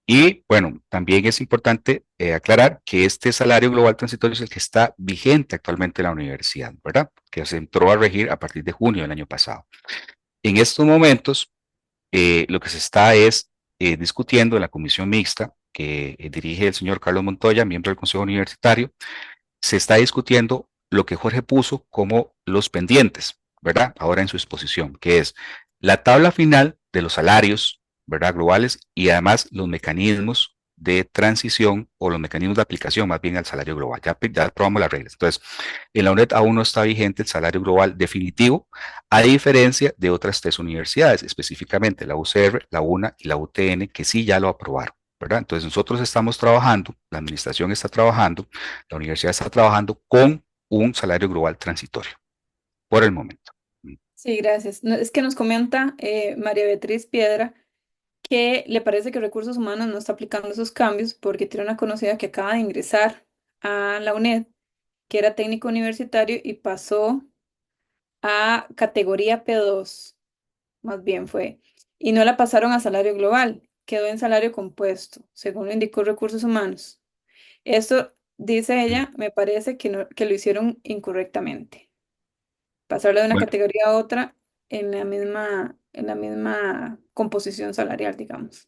y bueno, también es importante aclarar que este salario global transitorio es el que está vigente actualmente en la universidad, ¿verdad? Que se entró a regir a partir de junio del año pasado. En estos momentos, lo que se está es discutiendo en la comisión mixta que dirige el señor Carlos Montoya, miembro del Consejo Universitario, se está discutiendo lo que Jorge puso como los pendientes, ¿verdad? Ahora en su exposición, que es la tabla final de los salarios, ¿verdad? Globales y además los mecanismos de transición o los mecanismos de aplicación más bien al salario global. Ya probamos las reglas. Entonces, en la UNED aún no está vigente el salario global definitivo, a diferencia de otras tres universidades, específicamente la UCR, la UNA y la UTN, que sí ya lo aprobaron, ¿verdad? Entonces, nosotros estamos trabajando, la administración está trabajando, la universidad está trabajando con un salario global transitorio, por el momento. Sí, gracias. Es que nos comenta María Beatriz Piedra que le parece que Recursos Humanos no está aplicando esos cambios porque tiene una conocida que acaba de ingresar a la UNED, que era técnico universitario y pasó a categoría P2, más bien fue, y no la pasaron a salario global, quedó en salario compuesto, según lo indicó Recursos Humanos. Esto, dice Mm. ella, me parece que, que lo hicieron incorrectamente. Pasarlo de una Bueno, categoría a otra en la misma composición salarial, digamos.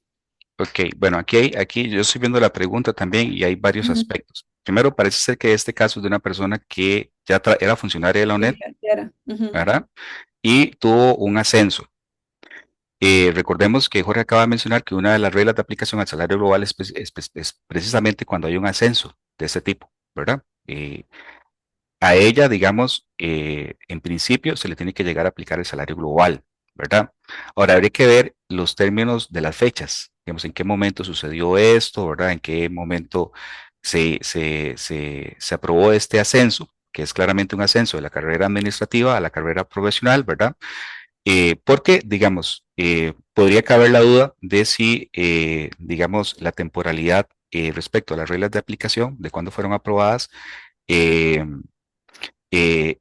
ok, bueno, aquí yo estoy viendo la pregunta también y hay varios Ujú. aspectos. Primero, parece ser que este caso es de una persona que ya era funcionaria de la UNED, Sí, ya era. Ujú. ¿verdad? Y tuvo un ascenso. Recordemos que Jorge acaba de mencionar que una de las reglas de aplicación al salario global es precisamente cuando hay un ascenso de este tipo, ¿verdad? A ella, digamos, en principio se le tiene que llegar a aplicar el salario global, ¿verdad? Ahora habría que ver los términos de las fechas, digamos, en qué momento sucedió esto, ¿verdad? En qué momento se aprobó este ascenso, que es claramente un ascenso de la carrera administrativa a la carrera profesional, ¿verdad? Porque, digamos, podría caber la duda de si, digamos, la temporalidad respecto a las reglas de aplicación, de cuándo fueron aprobadas, eh,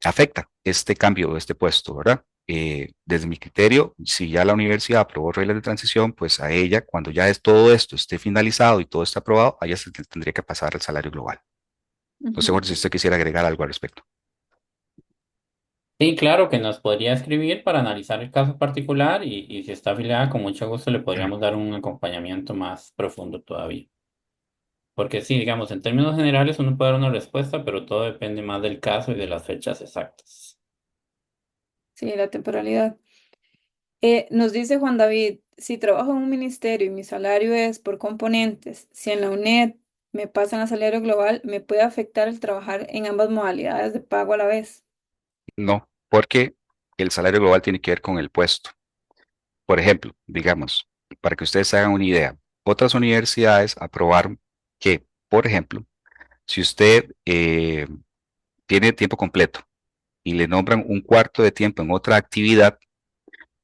afecta este cambio de este puesto, ¿verdad? Desde mi criterio, si ya la universidad aprobó reglas de transición, pues a ella, cuando ya es todo esto esté finalizado y todo está aprobado, a ella se le tendría que pasar al salario global. No sé, Ujú. Jorge, si usted quisiera agregar algo al respecto. Sí, claro que nos podría escribir para analizar el caso particular y si está afiliada, con mucho gusto le podríamos dar un acompañamiento más profundo todavía. Porque sí, digamos, en términos generales uno puede dar una respuesta, pero todo depende más del caso y de las fechas exactas. Sí, la temporalidad. Nos dice Juan David, si trabajo en un ministerio y mi salario es por componentes, si en la UNED me pasan a salario global, ¿me puede afectar el trabajar en ambas modalidades de pago a la vez? No, porque el salario global tiene que ver con el puesto. Por ejemplo, digamos, para que ustedes se hagan una idea, otras universidades aprobaron que, por ejemplo, si usted tiene tiempo completo y le nombran un cuarto de tiempo en otra actividad,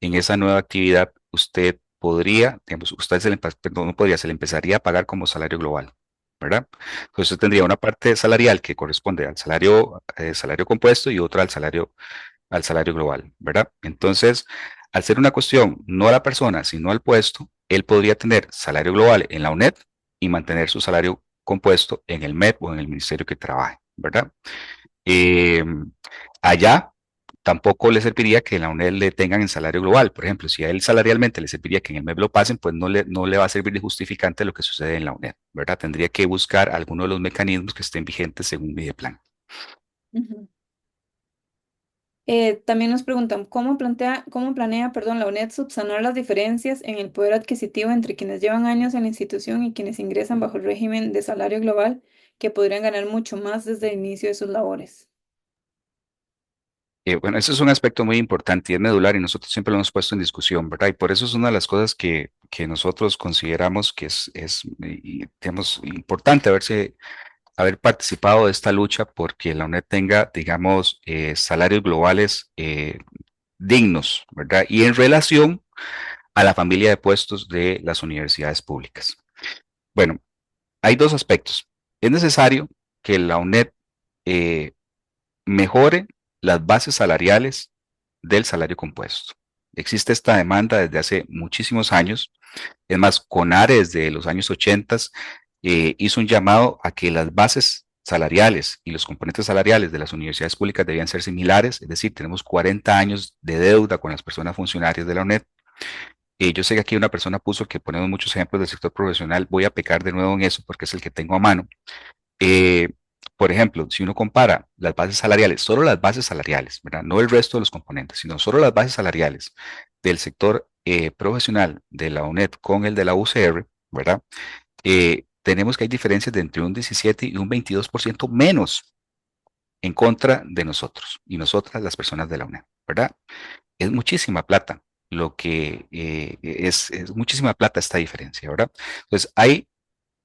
en esa nueva actividad usted podría, digamos, usted perdón, no podría, se le empezaría a pagar como salario global, ¿verdad? Entonces usted tendría una parte salarial que corresponde al salario compuesto y otra al salario global, ¿verdad? Entonces, al ser una cuestión no a la persona, sino al puesto, él podría tener salario global en la UNED y mantener su salario compuesto en el MEP o en el ministerio que trabaje, ¿verdad? Eh, allá tampoco le serviría que en la UNED le tengan en salario global. Por ejemplo, si a él salarialmente le serviría que en el MEP lo pasen, pues no le va a servir de justificante lo que sucede en la UNED, ¿verdad? Tendría que buscar alguno de los mecanismos que estén vigentes según mi plan. Ujú. También nos preguntan, cómo planea, perdón, la UNED subsanar las diferencias en el poder adquisitivo entre quienes llevan años en la institución y quienes ingresan bajo el régimen de salario global, que podrían ganar mucho más desde el inicio de sus labores? Bueno, ese es un aspecto muy importante y es medular y nosotros siempre lo hemos puesto en discusión, ¿verdad? Y por eso es una de las cosas que nosotros consideramos que digamos, importante haber participado de esta lucha porque la UNED tenga, digamos, salarios globales dignos, ¿verdad? Y en relación a la familia de puestos de las universidades públicas. Bueno, hay dos aspectos. Es necesario que la UNED eh, mejore las bases salariales del salario compuesto. Existe esta demanda desde hace muchísimos años. Es más, CONARE desde los años 80 hizo un llamado a que las bases salariales y los componentes salariales de las universidades públicas debían ser similares, es decir, tenemos 40 años de deuda con las personas funcionarias de la UNED. Yo sé que aquí una persona puso que ponemos muchos ejemplos del sector profesional, voy a pecar de nuevo en eso porque es el que tengo a mano. Eh, por ejemplo, si uno compara las bases salariales, solo las bases salariales, ¿verdad? No el resto de los componentes, sino solo las bases salariales del sector profesional de la UNED con el de la UCR, ¿verdad? Tenemos que hay diferencias de entre un 17 y un 22% menos en contra de nosotros y nosotras, las personas de la UNED, ¿verdad? Es muchísima plata lo que es muchísima plata esta diferencia, ¿verdad? Entonces, hay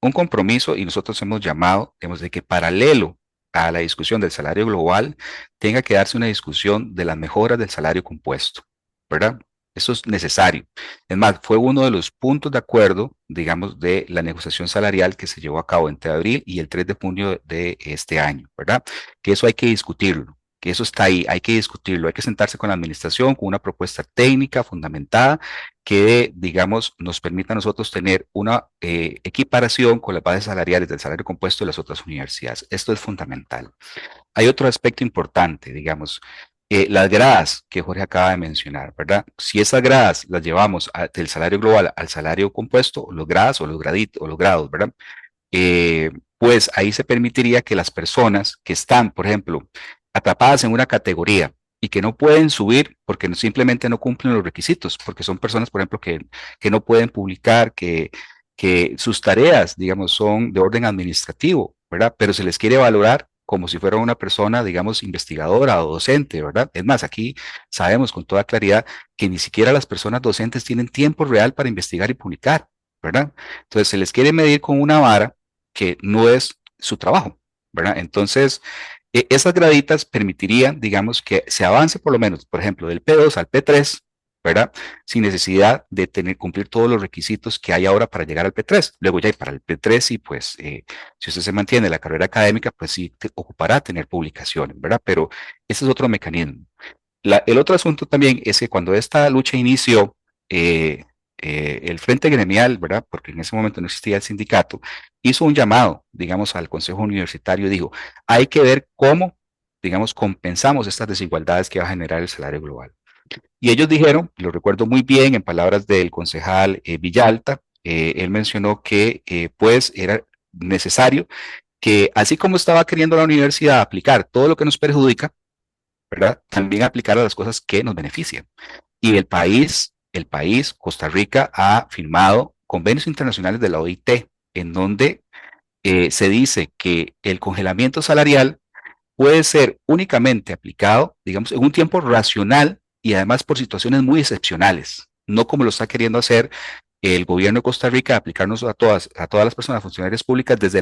un compromiso y nosotros hemos llamado, digamos, de que paralelo a la discusión del salario global tenga que darse una discusión de las mejoras del salario compuesto, ¿verdad? Eso es necesario. Es más, fue uno de los puntos de acuerdo, digamos, de la negociación salarial que se llevó a cabo entre abril y el 3 de junio de este año, ¿verdad? Que eso hay que discutirlo, que eso está ahí, hay que discutirlo, hay que sentarse con la administración con una propuesta técnica fundamentada que, digamos, nos permita a nosotros tener una equiparación con las bases salariales del salario compuesto de las otras universidades. Esto es fundamental. Hay otro aspecto importante, digamos, las gradas que Jorge acaba de mencionar, ¿verdad? Si esas gradas las llevamos del salario global al salario compuesto, los gradas o los graditos o los grados, ¿verdad? Pues ahí se permitiría que las personas que están, por ejemplo, atrapadas en una categoría y que no pueden subir porque simplemente no cumplen los requisitos, porque son personas, por ejemplo, que no pueden publicar, que sus tareas, digamos, son de orden administrativo, ¿verdad? Pero se les quiere valorar como si fuera una persona, digamos, investigadora o docente, ¿verdad? Es más, aquí sabemos con toda claridad que ni siquiera las personas docentes tienen tiempo real para investigar y publicar, ¿verdad? Entonces se les quiere medir con una vara que no es su trabajo, ¿verdad? Entonces, esas graditas permitirían, digamos, que se avance por lo menos, por ejemplo, del P2 al P3, ¿verdad? Sin necesidad de cumplir todos los requisitos que hay ahora para llegar al P3. Luego ya para el P3 y pues si usted se mantiene en la carrera académica, pues sí ocupará tener publicaciones, ¿verdad? Pero ese es otro mecanismo. El otro asunto también es que cuando esta lucha inició, el Frente Gremial, ¿verdad? Porque en ese momento no existía el sindicato, hizo un llamado, digamos, al Consejo Universitario, dijo, hay que ver cómo, digamos, compensamos estas desigualdades que va a generar el salario global. Y ellos dijeron, lo recuerdo muy bien, en palabras del concejal Villalta, él mencionó que pues era necesario que así como estaba queriendo la universidad aplicar todo lo que nos perjudica, ¿verdad? También aplicar a las cosas que nos benefician. Y el país, Costa Rica, ha firmado convenios internacionales de la OIT, en donde se dice que el congelamiento salarial puede ser únicamente aplicado, digamos, en un tiempo racional y además por situaciones muy excepcionales, no como lo está queriendo hacer el gobierno de Costa Rica, aplicarnos a todas las personas funcionarias públicas desde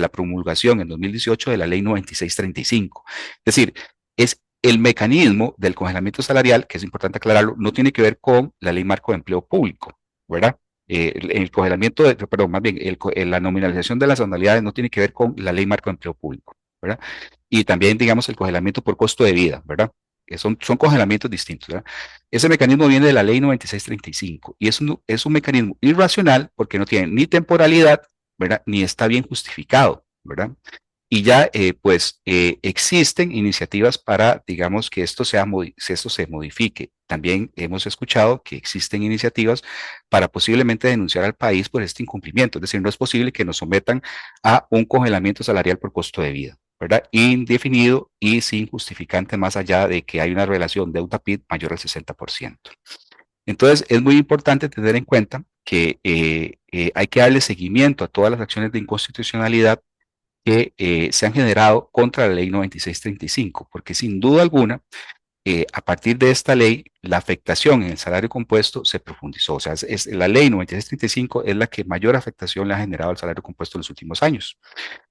la promulgación en 2018 de la ley 9635. Es decir, es el mecanismo del congelamiento salarial, que es importante aclararlo, no tiene que ver con la ley marco de empleo público, ¿verdad? El congelamiento, perdón, más bien, la nominalización de las anualidades no tiene que ver con la ley marco de empleo público, ¿verdad? Y también, digamos, el congelamiento por costo de vida, ¿verdad? Que son congelamientos distintos, ¿verdad? Ese mecanismo viene de la ley 9635 y es un mecanismo irracional porque no tiene ni temporalidad, ¿verdad? Ni está bien justificado, ¿verdad? Y ya, pues, existen iniciativas para, digamos, que esto se modifique. También hemos escuchado que existen iniciativas para posiblemente denunciar al país por este incumplimiento. Es decir, no es posible que nos sometan a un congelamiento salarial por costo de vida, ¿verdad? Indefinido y sin justificante más allá de que hay una relación deuda-PIB mayor al 60%. Entonces, es muy importante tener en cuenta que hay que darle seguimiento a todas las acciones de inconstitucionalidad que se han generado contra la ley 9635, porque sin duda alguna, a partir de esta ley, la afectación en el salario compuesto se profundizó. O sea, la ley 9635 es la que mayor afectación le ha generado al salario compuesto en los últimos años.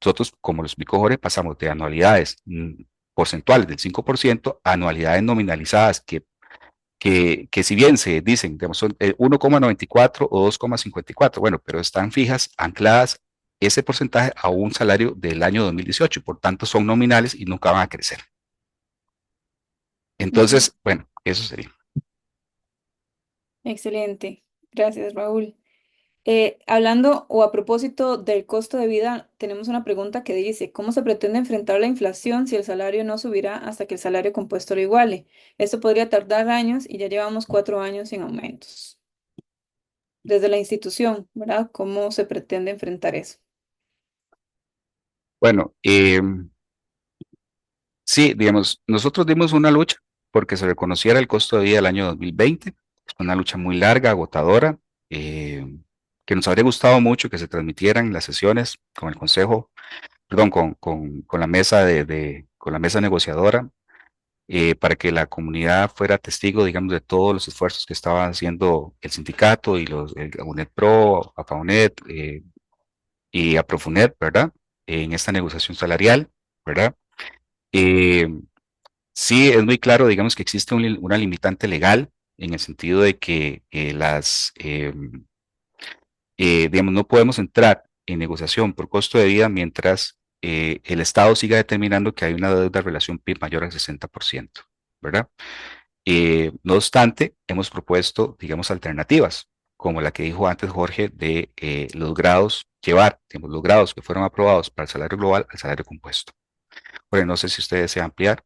Nosotros, como lo explicó Jorge, pasamos de anualidades porcentuales del 5% a anualidades nominalizadas que si bien se dicen, digamos, son 1,94 o 2,54, bueno, pero están fijas, ancladas ese porcentaje a un salario del año 2018, y por tanto son nominales y nunca van a crecer. Ujú. Entonces, bueno, eso sería. Excelente. Gracias, Raúl. Hablando o a propósito del costo de vida, tenemos una pregunta que dice, ¿cómo se pretende enfrentar la inflación si el salario no subirá hasta que el salario compuesto lo iguale? Esto podría tardar años y ya llevamos 4 años sin aumentos. Desde la institución, ¿verdad? ¿Cómo se pretende enfrentar eso? Bueno, sí, digamos, nosotros dimos una lucha porque se reconociera el costo de vida del año 2020. Es una lucha muy larga, agotadora, eh, que nos habría gustado mucho que se transmitieran las sesiones con el Consejo, perdón, con la mesa con la mesa negociadora, para que la comunidad fuera testigo, digamos, de todos los esfuerzos que estaba haciendo el sindicato y el UNEDPRO, AFAUNED y APROFUNED, ¿verdad? En esta negociación salarial, ¿verdad? Eh, sí, es muy claro, digamos, que existe una limitante legal en el sentido de que digamos, no podemos entrar en negociación por costo de vida mientras el Estado siga determinando que hay una deuda de relación PIB mayor al 60%, ¿verdad? No obstante, hemos propuesto, digamos, alternativas, como la que dijo antes Jorge, de los grados, llevar, digamos, los grados que fueron aprobados para el salario global al salario compuesto. Bueno, no sé si usted desea ampliar.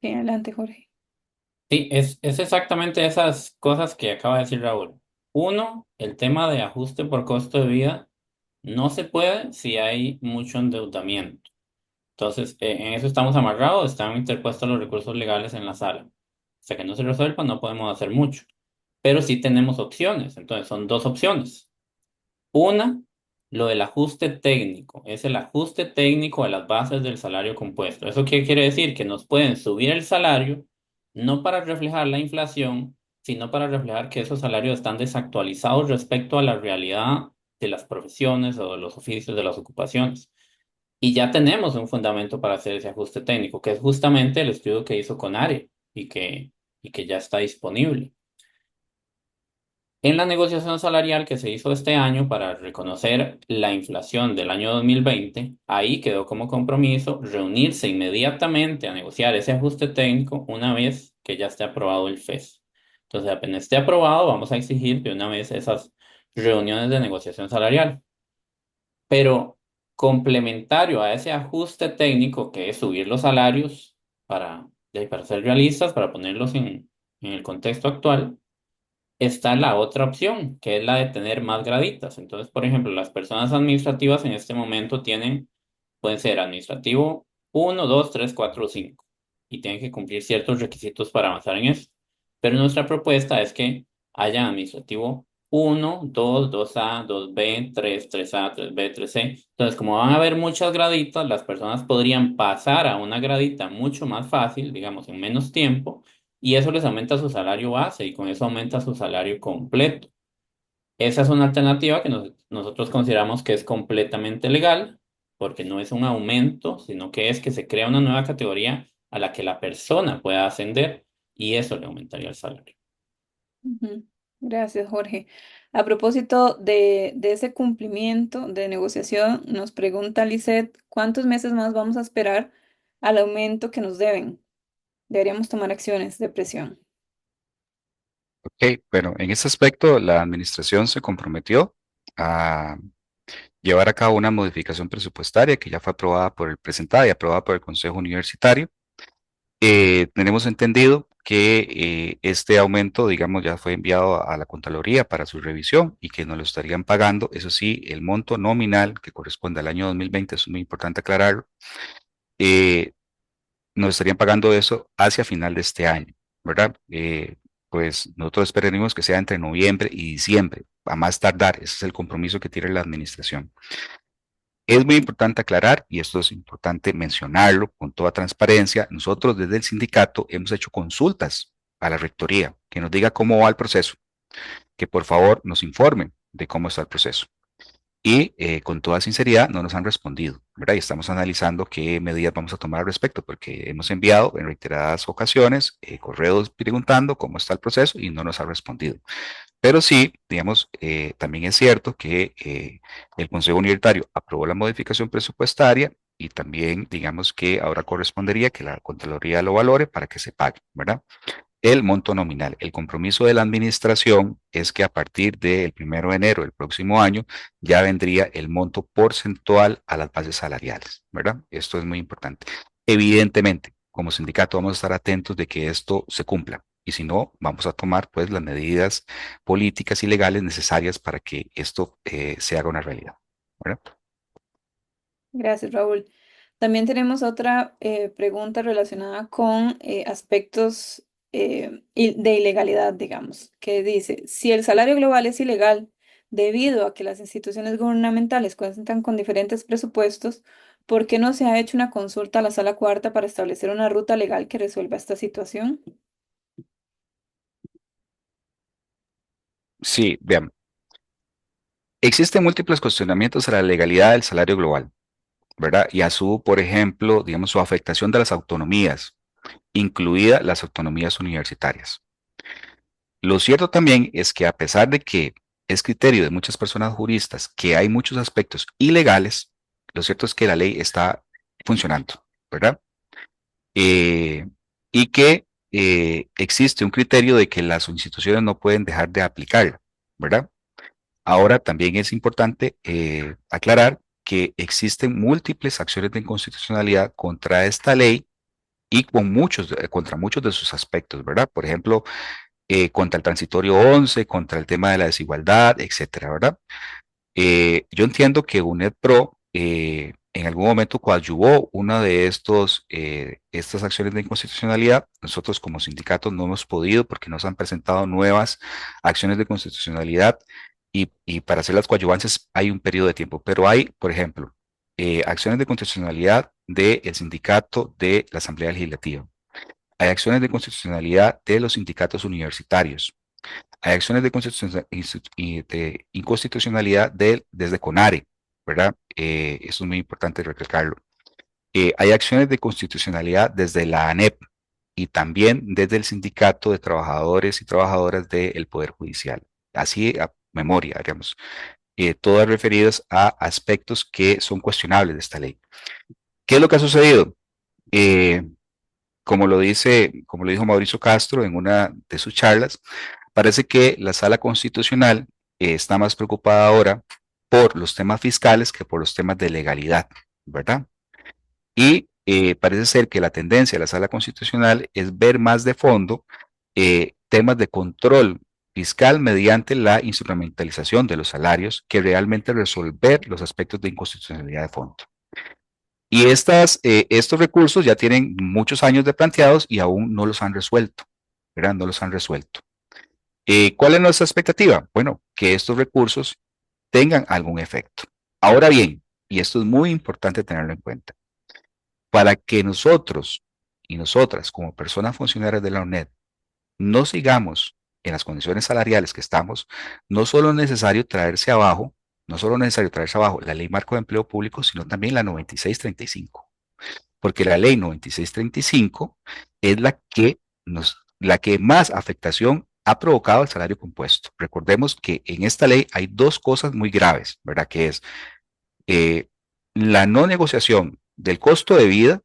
Sí, adelante, Jorge. Sí, es exactamente esas cosas que acaba de decir Raúl. Uno, el tema de ajuste por costo de vida no se puede si hay mucho endeudamiento. Entonces, en eso estamos amarrados, están interpuestos los recursos legales en la sala. Hasta que no se resuelva, no podemos hacer mucho. Pero sí tenemos opciones. Entonces, son dos opciones. Una, lo del ajuste técnico. Es el ajuste técnico a las bases del salario compuesto. ¿Eso qué quiere decir? Que nos pueden subir el salario, no para reflejar la inflación, sino para reflejar que esos salarios están desactualizados respecto a la realidad de las profesiones o de los oficios, de las ocupaciones. Y ya tenemos un fundamento para hacer ese ajuste técnico, que es justamente el estudio que hizo Conare y que ya está disponible. En la negociación salarial que se hizo este año para reconocer la inflación del año 2020, ahí quedó como compromiso reunirse inmediatamente a negociar ese ajuste técnico una vez que ya esté aprobado el FES. Entonces, apenas esté aprobado, vamos a exigir de una vez esas reuniones de negociación salarial. Pero complementario a ese ajuste técnico que es subir los salarios para ser realistas, para ponerlos en el contexto actual, está la otra opción, que es la de tener más graditas. Entonces, por ejemplo, las personas administrativas en este momento pueden ser administrativo 1, 2, 3, 4 o 5 y tienen que cumplir ciertos requisitos para avanzar en eso. Pero nuestra propuesta es que haya administrativo 1, 2, 2A, 2B, 3, 3A, 3B, 3C. Entonces, como van a haber muchas graditas, las personas podrían pasar a una gradita mucho más fácil, digamos, en menos tiempo, y eso les aumenta su salario base y con eso aumenta su salario completo. Esa es una alternativa que nosotros consideramos que es completamente legal, porque no es un aumento, sino que es que se crea una nueva categoría a la que la persona pueda ascender y eso le aumentaría el salario. Ujú. Gracias, Jorge. A propósito de ese cumplimiento de negociación, nos pregunta Lisette, ¿cuántos meses más vamos a esperar al aumento que nos deben? Deberíamos tomar acciones de presión. Ok, bueno, en ese aspecto la administración se comprometió a llevar a cabo una modificación presupuestaria que ya fue aprobada presentada y aprobada por el Consejo Universitario. Tenemos entendido que este aumento, digamos, ya fue enviado a la Contraloría para su revisión y que nos lo estarían pagando. Eso sí, el monto nominal que corresponde al año 2020, es muy importante aclararlo, eh, nos estarían pagando eso hacia final de este año, ¿verdad? Pues nosotros esperaremos que sea entre noviembre y diciembre, a más tardar. Ese es el compromiso que tiene la administración. Es muy importante aclarar, y esto es importante mencionarlo con toda transparencia, nosotros desde el sindicato hemos hecho consultas a la rectoría, que nos diga cómo va el proceso, que por favor nos informen de cómo está el proceso. Y con toda sinceridad no nos han respondido, ¿verdad? Y estamos analizando qué medidas vamos a tomar al respecto, porque hemos enviado en reiteradas ocasiones correos preguntando cómo está el proceso y no nos ha respondido. Pero sí, digamos, también es cierto que el Consejo Universitario aprobó la modificación presupuestaria y también, digamos, que ahora correspondería que la Contraloría lo valore para que se pague, ¿verdad? El monto nominal. El compromiso de la administración es que a partir del 1 de enero del próximo año ya vendría el monto porcentual a las bases salariales, ¿verdad? Esto es muy importante. Evidentemente, como sindicato vamos a estar atentos de que esto se cumpla y si no, vamos a tomar pues las medidas políticas y legales necesarias para que esto se haga una realidad, ¿verdad? Gracias, Raúl. También tenemos otra pregunta relacionada con aspectos de ilegalidad, digamos, que dice, si el salario global es ilegal debido a que las instituciones gubernamentales cuentan con diferentes presupuestos, ¿por qué no se ha hecho una consulta a la Sala Cuarta para establecer una ruta legal que resuelva esta situación? Sí, vean, existen múltiples cuestionamientos a la legalidad del salario global, ¿verdad? Y a su, por ejemplo, digamos, su afectación de las autonomías, incluidas las autonomías universitarias. Lo cierto también es que a pesar de que es criterio de muchas personas juristas que hay muchos aspectos ilegales, lo cierto es que la ley está funcionando, ¿verdad? Eh, y que existe un criterio de que las instituciones no pueden dejar de aplicarla, ¿verdad? Ahora también es importante aclarar que existen múltiples acciones de inconstitucionalidad contra esta ley y contra muchos de sus aspectos, ¿verdad? Por ejemplo, contra el transitorio 11, contra el tema de la desigualdad, etcétera, ¿verdad? Yo entiendo que UNED Pro en algún momento coadyuvó una de estas acciones de inconstitucionalidad. Nosotros como sindicatos no hemos podido porque nos han presentado nuevas acciones de constitucionalidad y para hacer las coadyuvancias hay un periodo de tiempo, pero hay, por ejemplo, acciones de constitucionalidad del sindicato de la Asamblea Legislativa. Hay acciones de constitucionalidad de los sindicatos universitarios. Hay acciones de inconstitucionalidad desde CONARE, ¿verdad? Eso es muy importante recalcarlo. Hay acciones de constitucionalidad desde la ANEP y también desde el Sindicato de Trabajadores y Trabajadoras del Poder Judicial. Así a memoria, digamos, todas referidas a aspectos que son cuestionables de esta ley. ¿Qué es lo que ha sucedido? Eh, como lo dijo Mauricio Castro en una de sus charlas, parece que la Sala Constitucional está más preocupada ahora por los temas fiscales que por los temas de legalidad, ¿verdad? Y parece ser que la tendencia de la Sala Constitucional es ver más de fondo temas de control fiscal mediante la instrumentalización de los salarios que realmente resolver los aspectos de inconstitucionalidad de fondo. Y estos recursos ya tienen muchos años de planteados y aún no los han resuelto, ¿verdad? No los han resuelto. ¿Cuál es nuestra expectativa? Bueno, que estos recursos tengan algún efecto. Ahora bien, y esto es muy importante tenerlo en cuenta, para que nosotros y nosotras como personas funcionarias de la UNED no sigamos en las condiciones salariales que estamos, no solo es necesario traerse abajo, no solo es necesario traerse abajo la Ley Marco de Empleo Público, sino también la 9635, porque la Ley 9635 es la que más afectación ha provocado al salario compuesto. Recordemos que en esta ley hay dos cosas muy graves, ¿verdad? Que es eh, la no negociación del costo de vida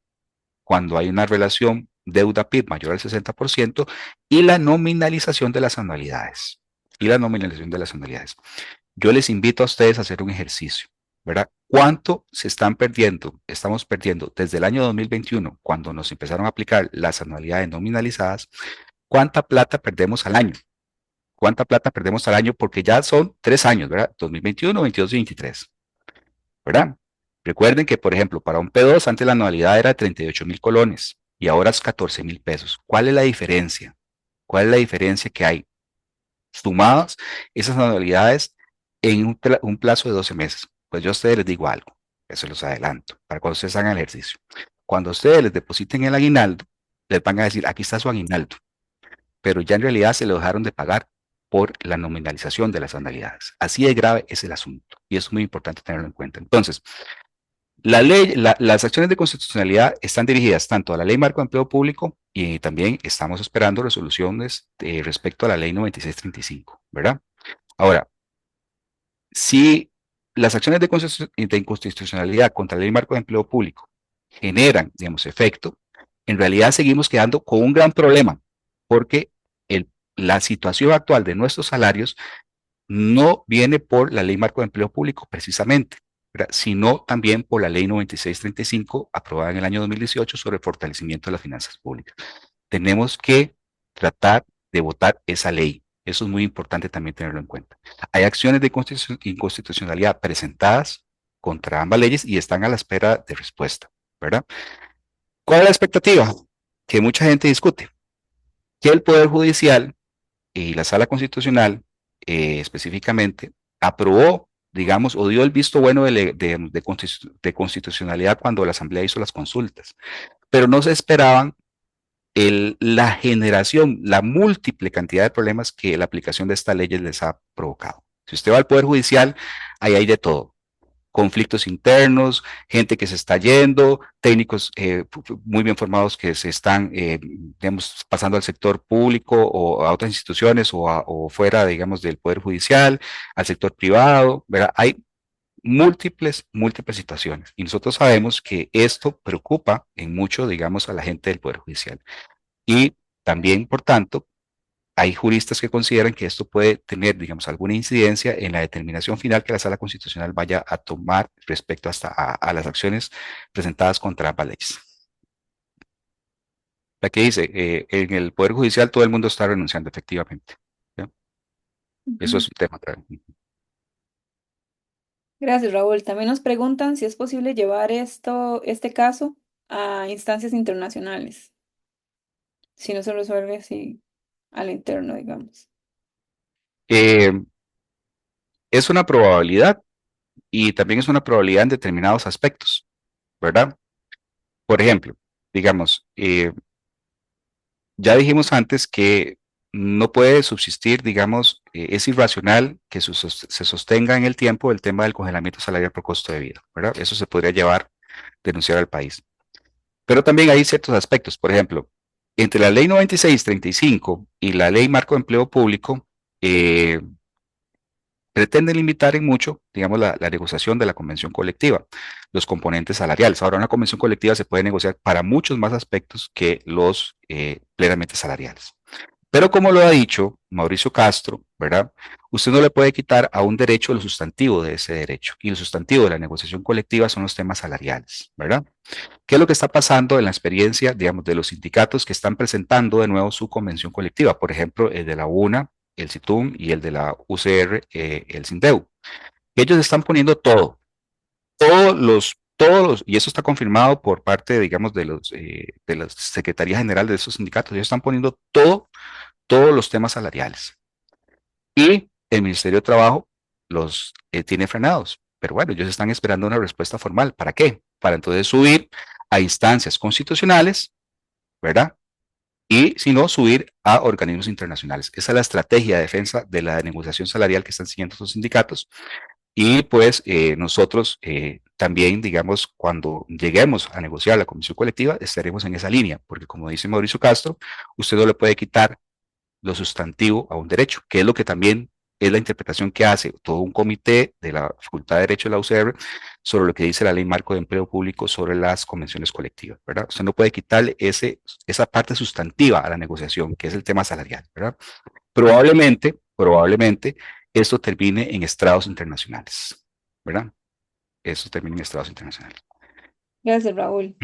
cuando hay una relación deuda-PIB mayor al 60% y la nominalización de las anualidades. Y la nominalización de las anualidades. Yo les invito a ustedes a hacer un ejercicio, ¿verdad? ¿Cuánto se están perdiendo? Estamos perdiendo desde el año 2021, cuando nos empezaron a aplicar las anualidades nominalizadas, ¿cuánta plata perdemos al año? ¿Cuánta plata perdemos al año? Porque ya son 3 años, ¿verdad? 2021, 22 y 23, ¿verdad? Recuerden que, por ejemplo, para un P2 antes la anualidad era de 38.000 colones y ahora es 14.000 pesos. ¿Cuál es la diferencia? ¿Cuál es la diferencia que hay? Sumadas esas anualidades en un plazo de 12 meses. Pues yo a ustedes les digo algo, eso los adelanto, para cuando ustedes hagan el ejercicio. Cuando ustedes les depositen el aguinaldo, les van a decir, aquí está su aguinaldo, pero ya en realidad se lo dejaron de pagar por la nominalización de las anualidades. Así de grave es el asunto y es muy importante tenerlo en cuenta. Entonces, las acciones de constitucionalidad están dirigidas tanto a la ley marco de empleo público y también estamos esperando resoluciones respecto a la ley 9635, ¿verdad? Ahora, si las acciones de inconstitucionalidad contra la ley marco de empleo público generan, digamos, efecto, en realidad seguimos quedando con un gran problema, porque la situación actual de nuestros salarios no viene por la ley marco de empleo público precisamente, ¿verdad? Sino también por la ley 9635 aprobada en el año 2018 sobre el fortalecimiento de las finanzas públicas. Tenemos que tratar de votar esa ley. Eso es muy importante también tenerlo en cuenta. Hay acciones de inconstitucionalidad presentadas contra ambas leyes y están a la espera de respuesta, ¿verdad? ¿Cuál es la expectativa? Que mucha gente discute, que el Poder Judicial y la Sala Constitucional específicamente aprobó, digamos, o dio el visto bueno de constitucionalidad cuando la Asamblea hizo las consultas, pero no se esperaban la generación, la múltiple cantidad de problemas que la aplicación de estas leyes les ha provocado. Si usted va al Poder Judicial, ahí hay de todo. Conflictos internos, gente que se está yendo, técnicos muy bien formados que se están, digamos, pasando al sector público o a otras instituciones o fuera, digamos, del Poder Judicial, al sector privado, ¿verdad? Hay múltiples situaciones y nosotros sabemos que esto preocupa en mucho, digamos, a la gente del Poder Judicial. Y también, por tanto, hay juristas que consideran que esto puede tener, digamos, alguna incidencia en la determinación final que la Sala Constitucional vaya a tomar respecto a las acciones presentadas contra ambas leyes. La que dice, en el Poder Judicial todo el mundo está renunciando efectivamente. ¿Ya? Eso es Ujú. un tema. Gracias, Raúl. También nos preguntan si es posible llevar este caso a instancias internacionales, si no se resuelve así al interno, digamos. Eh, es una probabilidad y también es una probabilidad en determinados aspectos, ¿verdad? Por ejemplo, digamos, ya dijimos antes que no puede subsistir, digamos, es irracional que se sostenga en el tiempo el tema del congelamiento salarial por costo de vida, ¿verdad? Eso se podría llevar, denunciar al país. Pero también hay ciertos aspectos, por ejemplo, entre la ley 9635 y la ley marco de empleo público, eh, pretende limitar en mucho, digamos, la negociación de la convención colectiva, los componentes salariales. Ahora, una convención colectiva se puede negociar para muchos más aspectos que los plenamente salariales. Pero como lo ha dicho Mauricio Castro, ¿verdad? Usted no le puede quitar a un derecho el sustantivo de ese derecho. Y el sustantivo de la negociación colectiva son los temas salariales, ¿verdad? ¿Qué es lo que está pasando en la experiencia, digamos, de los sindicatos que están presentando de nuevo su convención colectiva? Por ejemplo, el de la UNA, el CITUM y el de la UCR, el SINDEU. Ellos están poniendo y eso está confirmado por parte, digamos, de la Secretaría General de esos sindicatos, ellos están poniendo todos los temas salariales. Y el Ministerio de Trabajo los tiene frenados. Pero bueno, ellos están esperando una respuesta formal. ¿Para qué? Para entonces subir a instancias constitucionales, ¿verdad? Y si no, subir a organismos internacionales. Esa es la estrategia de defensa de la negociación salarial que están siguiendo estos sindicatos. Y pues nosotros también, digamos, cuando lleguemos a negociar la comisión colectiva, estaremos en esa línea, porque como dice Mauricio Castro, usted no le puede quitar lo sustantivo a un derecho, que es lo que también es la interpretación que hace todo un comité de la Facultad de Derecho de la UCR sobre lo que dice la Ley Marco de Empleo Público sobre las convenciones colectivas, ¿verdad? Usted no puede quitarle esa parte sustantiva a la negociación, que es el tema salarial, ¿verdad? Probablemente, esto termine en estrados internacionales, ¿verdad? Eso termina en estrados internacionales. Gracias, Raúl.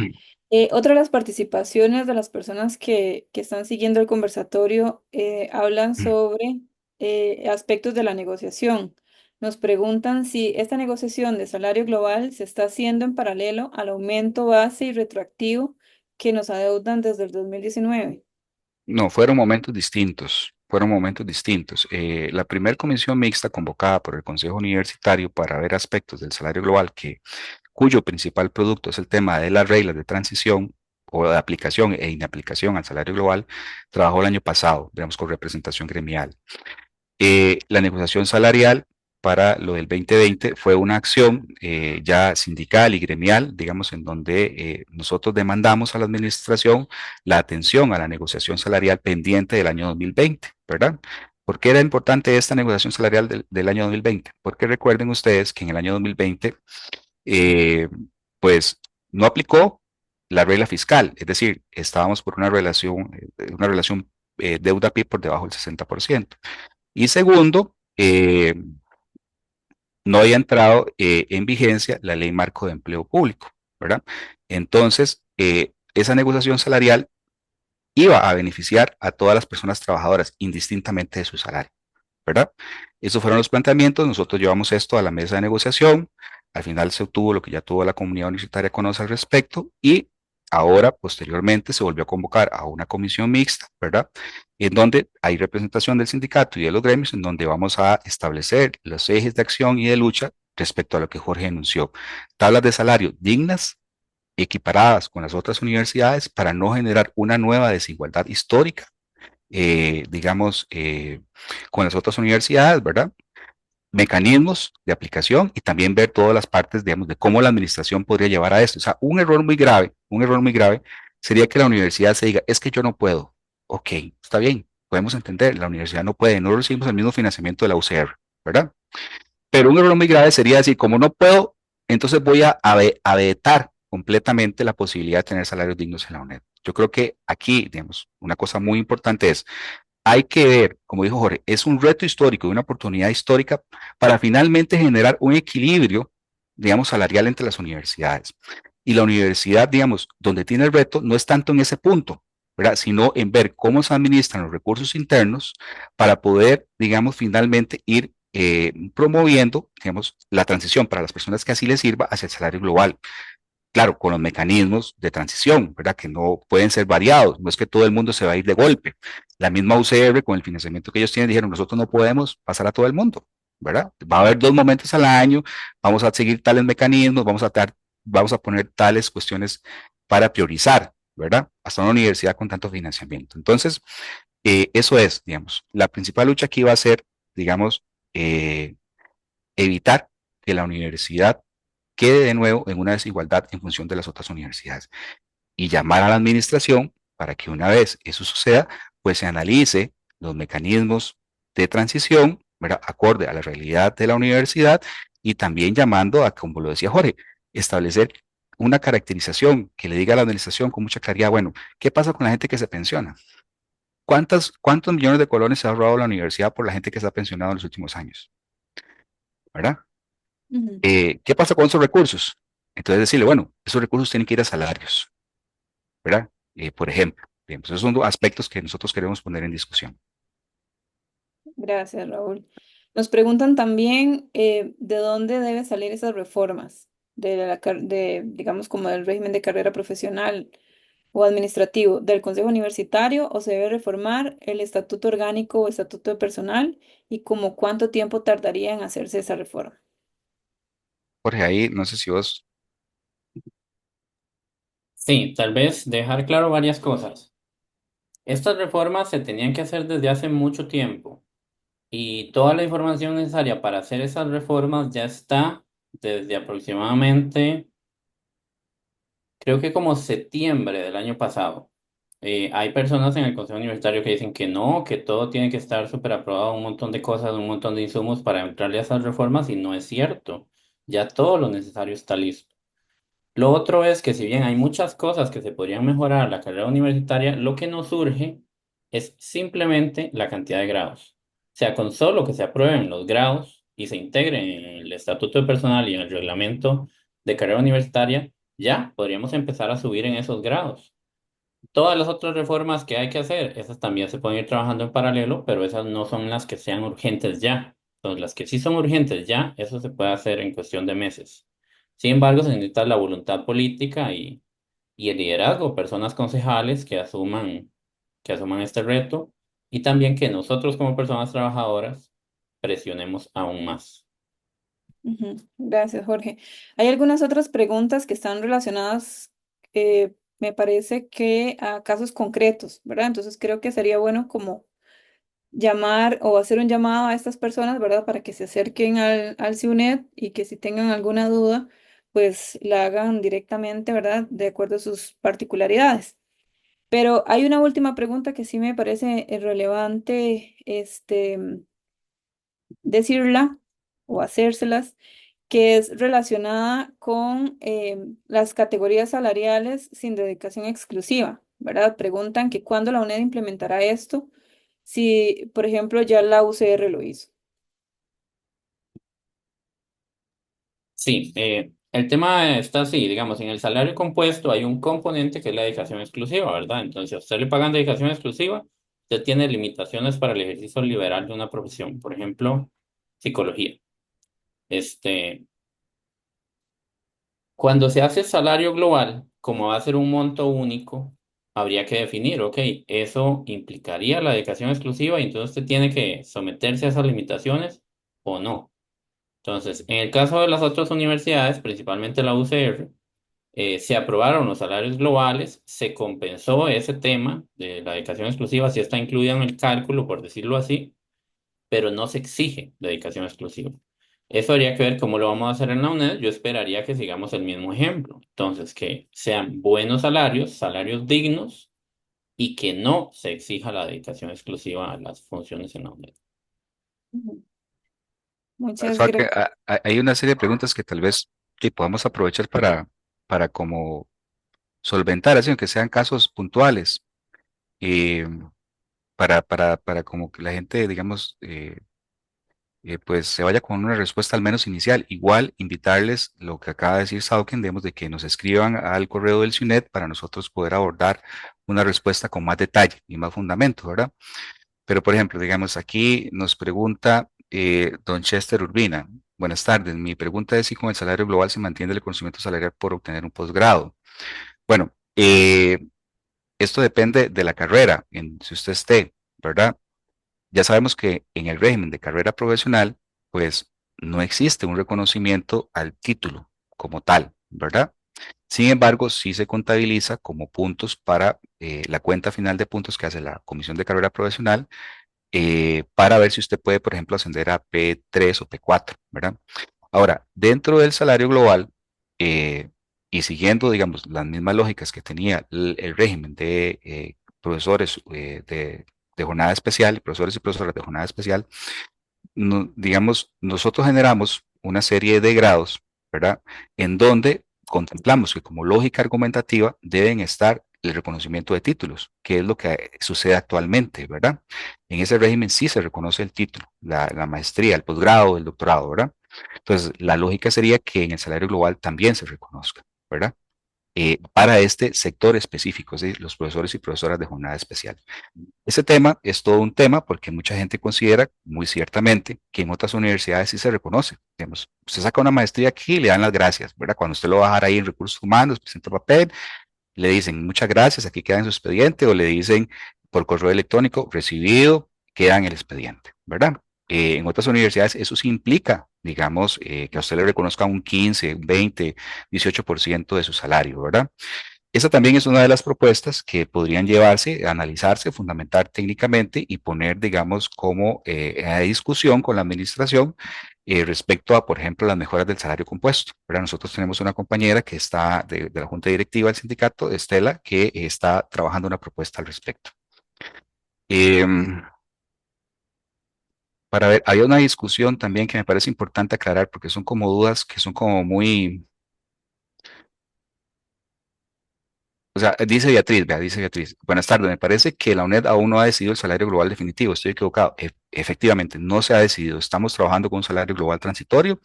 Otra de las participaciones de las personas que están siguiendo el conversatorio hablan sobre aspectos de la negociación. Nos preguntan si esta negociación de salario global se está haciendo en paralelo al aumento base y retroactivo que nos adeudan desde el 2019. No, fueron momentos distintos, fueron momentos distintos. La primera comisión mixta convocada por el Consejo Universitario para ver aspectos del salario global, cuyo principal producto es el tema de las reglas de transición o de aplicación e inaplicación al salario global, trabajó el año pasado, digamos, con representación gremial. La negociación salarial para lo del 2020 fue una acción ya sindical y gremial, digamos, en donde nosotros demandamos a la administración la atención a la negociación salarial pendiente del año 2020, ¿verdad? ¿Por qué era importante esta negociación salarial del año 2020? Porque recuerden ustedes que en el año 2020, eh, pues, no aplicó la regla fiscal, es decir, estábamos por una relación deuda-PIB por debajo del 60%. Y segundo, no había entrado en vigencia la ley marco de empleo público, ¿verdad? Entonces, esa negociación salarial iba a beneficiar a todas las personas trabajadoras, indistintamente de su salario. ¿Verdad? Esos fueron los planteamientos, nosotros llevamos esto a la mesa de negociación, al final se obtuvo lo que ya toda la comunidad universitaria conoce al respecto y ahora, posteriormente, se volvió a convocar a una comisión mixta, ¿verdad? En donde hay representación del sindicato y de los gremios, en donde vamos a establecer los ejes de acción y de lucha respecto a lo que Jorge anunció. Tablas de salario dignas, equiparadas con las otras universidades para no generar una nueva desigualdad histórica digamos, con las otras universidades, ¿verdad? Mecanismos de aplicación y también ver todas las partes, digamos, de cómo la administración podría llevar a esto. O sea, un error muy grave sería que la universidad se diga, es que yo no puedo. Ok, está bien, podemos entender, la universidad no puede, no recibimos el mismo financiamiento de la UCR, ¿verdad? Pero un error muy grave sería decir, como no puedo, entonces voy a vetar completamente la posibilidad de tener salarios dignos en la UNED. Yo creo que aquí, digamos, una cosa muy importante es hay que ver, como dijo Jorge, es un reto histórico y una oportunidad histórica para finalmente generar un equilibrio, digamos, salarial entre las universidades. Y la universidad, digamos, donde tiene el reto no es tanto en ese punto, ¿verdad? Sino en ver cómo se administran los recursos internos para poder, digamos, finalmente ir promoviendo, digamos, la transición para las personas que así les sirva hacia el salario global. Claro, con los mecanismos de transición, ¿verdad? Que no pueden ser variados, no es que todo el mundo se va a ir de golpe. La misma UCR, con el financiamiento que ellos tienen, dijeron, nosotros no podemos pasar a todo el mundo, ¿verdad? Va a haber 2 momentos al año, vamos a seguir tales mecanismos, vamos a poner tales cuestiones para priorizar, ¿verdad? Hasta una universidad con tanto financiamiento. Entonces, eso es, digamos, la principal lucha aquí va a ser, digamos, eh, evitar que la universidad quede de nuevo en una desigualdad en función de las otras universidades y llamar a la administración para que una vez eso suceda, pues se analice los mecanismos de transición, ¿verdad? Acorde a la realidad de la universidad y también llamando a, como lo decía Jorge, establecer una caracterización que le diga a la administración con mucha claridad, bueno, ¿qué pasa con la gente que se pensiona? ¿Cuántos millones de colones se ha ahorrado la universidad por la gente que se ha pensionado en los últimos años? ¿Verdad? Ujú. ¿Qué pasa con esos recursos? Entonces decirle, bueno, esos recursos tienen que ir a salarios, ¿verdad? Por ejemplo, bien, pues esos son aspectos que nosotros queremos poner en discusión. Gracias, Raúl. Nos preguntan también de dónde deben salir esas reformas digamos, como del régimen de carrera profesional o administrativo del Consejo Universitario, o se debe reformar el estatuto orgánico o estatuto de personal, y como cuánto tiempo tardaría en hacerse esa reforma. Jorge, ahí no sé si vos, Sí, tal vez dejar claro varias cosas. Estas reformas se tenían que hacer desde hace mucho tiempo y toda la información necesaria para hacer esas reformas ya está desde aproximadamente, creo que como septiembre del año pasado. Hay personas en el Consejo Universitario que dicen que no, que todo tiene que estar súper aprobado, un montón de cosas, un montón de insumos para entrarle a esas reformas y no es cierto. Ya todo lo necesario está listo. Lo otro es que si bien hay muchas cosas que se podrían mejorar la carrera universitaria, lo que nos surge es simplemente la cantidad de grados. O sea, con solo que se aprueben los grados y se integren en el estatuto de personal y en el reglamento de carrera universitaria, ya podríamos empezar a subir en esos grados. Todas las otras reformas que hay que hacer, esas también se pueden ir trabajando en paralelo, pero esas no son las que sean urgentes ya. Entonces, las que sí son urgentes ya, eso se puede hacer en cuestión de meses. Sin embargo, se necesita la voluntad política y el liderazgo, personas concejales que asuman este reto y también que nosotros como personas trabajadoras presionemos aún más. Ujú. Gracias, Jorge. Hay algunas otras preguntas que están relacionadas, me parece que a casos concretos, ¿verdad? Entonces creo que sería bueno como llamar o hacer un llamado a estas personas, ¿verdad? Para que se acerquen al CIUNET y que si tengan alguna duda, pues la hagan directamente, ¿verdad? De acuerdo a sus particularidades. Pero hay una última pregunta que sí me parece relevante, decirla o hacérselas, que es relacionada con las categorías salariales sin dedicación exclusiva, ¿verdad? Preguntan que cuándo la UNED implementará esto, si, por ejemplo, ya la UCR lo hizo. Sí, el tema está así, digamos, en el salario compuesto hay un componente que es la dedicación exclusiva, ¿verdad? Entonces, si a usted le pagan dedicación exclusiva, usted tiene limitaciones para el ejercicio liberal de una profesión, por ejemplo, psicología. Este, Cuando se hace salario global, como va a ser un monto único, habría que definir, ok, eso implicaría la dedicación exclusiva y entonces usted tiene que someterse a esas limitaciones o no. Entonces, en el caso de las otras universidades, principalmente la UCR, se aprobaron los salarios globales, se compensó ese tema de la dedicación exclusiva, si está incluida en el cálculo, por decirlo así, pero no se exige dedicación exclusiva. Eso habría que ver cómo lo vamos a hacer en la UNED. Yo esperaría que sigamos el mismo ejemplo. Entonces, que sean buenos salarios, salarios dignos y que no se exija la dedicación exclusiva a las funciones en la UNED. Ujú. Muchas Eso que gracias. hay una serie de preguntas que tal vez sí, podamos aprovechar para como solventar, así, aunque sean casos puntuales, eh, para como que la gente, digamos, pues se vaya con una respuesta al menos inicial. Igual invitarles lo que acaba de decir Sauken, digamos, de que nos escriban al correo del CIUNET para nosotros poder abordar una respuesta con más detalle y más fundamento, ¿verdad? Pero, por ejemplo, digamos, aquí nos pregunta don Chester Urbina. Buenas tardes. Mi pregunta es si con el salario global se mantiene el reconocimiento salarial por obtener un posgrado. Bueno, esto depende de la carrera en si usted esté, ¿verdad? Ya sabemos que en el régimen de carrera profesional, pues no existe un reconocimiento al título como tal, ¿verdad? Sin embargo, sí se contabiliza como puntos para la cuenta final de puntos que hace la Comisión de Carrera Profesional para ver si usted puede, por ejemplo, ascender a P3 o P4, ¿verdad? Ahora, dentro del salario global eh, y siguiendo, digamos, las mismas lógicas que tenía el régimen de profesores de jornada especial, profesores y profesoras de jornada especial, digamos, nosotros generamos una serie de grados, ¿verdad? En donde contemplamos que como lógica argumentativa deben estar el reconocimiento de títulos, que es lo que sucede actualmente, ¿verdad? En ese régimen sí se reconoce el título, la maestría, el posgrado, el doctorado, ¿verdad? Entonces, la lógica sería que en el salario global también se reconozca, ¿verdad? Para este sector específico, es decir, los profesores y profesoras de jornada especial. Ese tema es todo un tema porque mucha gente considera muy ciertamente que en otras universidades sí se reconoce. Digamos, usted saca una maestría aquí y le dan las gracias, ¿verdad? Cuando usted lo va a dejar ahí en recursos humanos, presenta papel, le dicen muchas gracias, aquí queda en su expediente, o le dicen por correo electrónico, recibido, queda en el expediente, ¿verdad? En otras universidades eso sí implica, digamos, que a usted le reconozca un 15, un 20, 18% de su salario, ¿verdad? Esa también es una de las propuestas que podrían llevarse, analizarse, fundamentar técnicamente y poner, digamos, como a discusión con la administración respecto a, por ejemplo, las mejoras del salario compuesto. ¿Verdad? Nosotros tenemos una compañera que está de la Junta Directiva del sindicato, Estela, que está trabajando una propuesta al respecto. Em, para ver, hay una discusión también que me parece importante aclarar porque son como dudas que son como muy. O sea, dice Beatriz, vea, dice Beatriz, buenas tardes, me parece que la UNED aún no ha decidido el salario global definitivo, estoy equivocado. Efectivamente, no se ha decidido, estamos trabajando con un salario global transitorio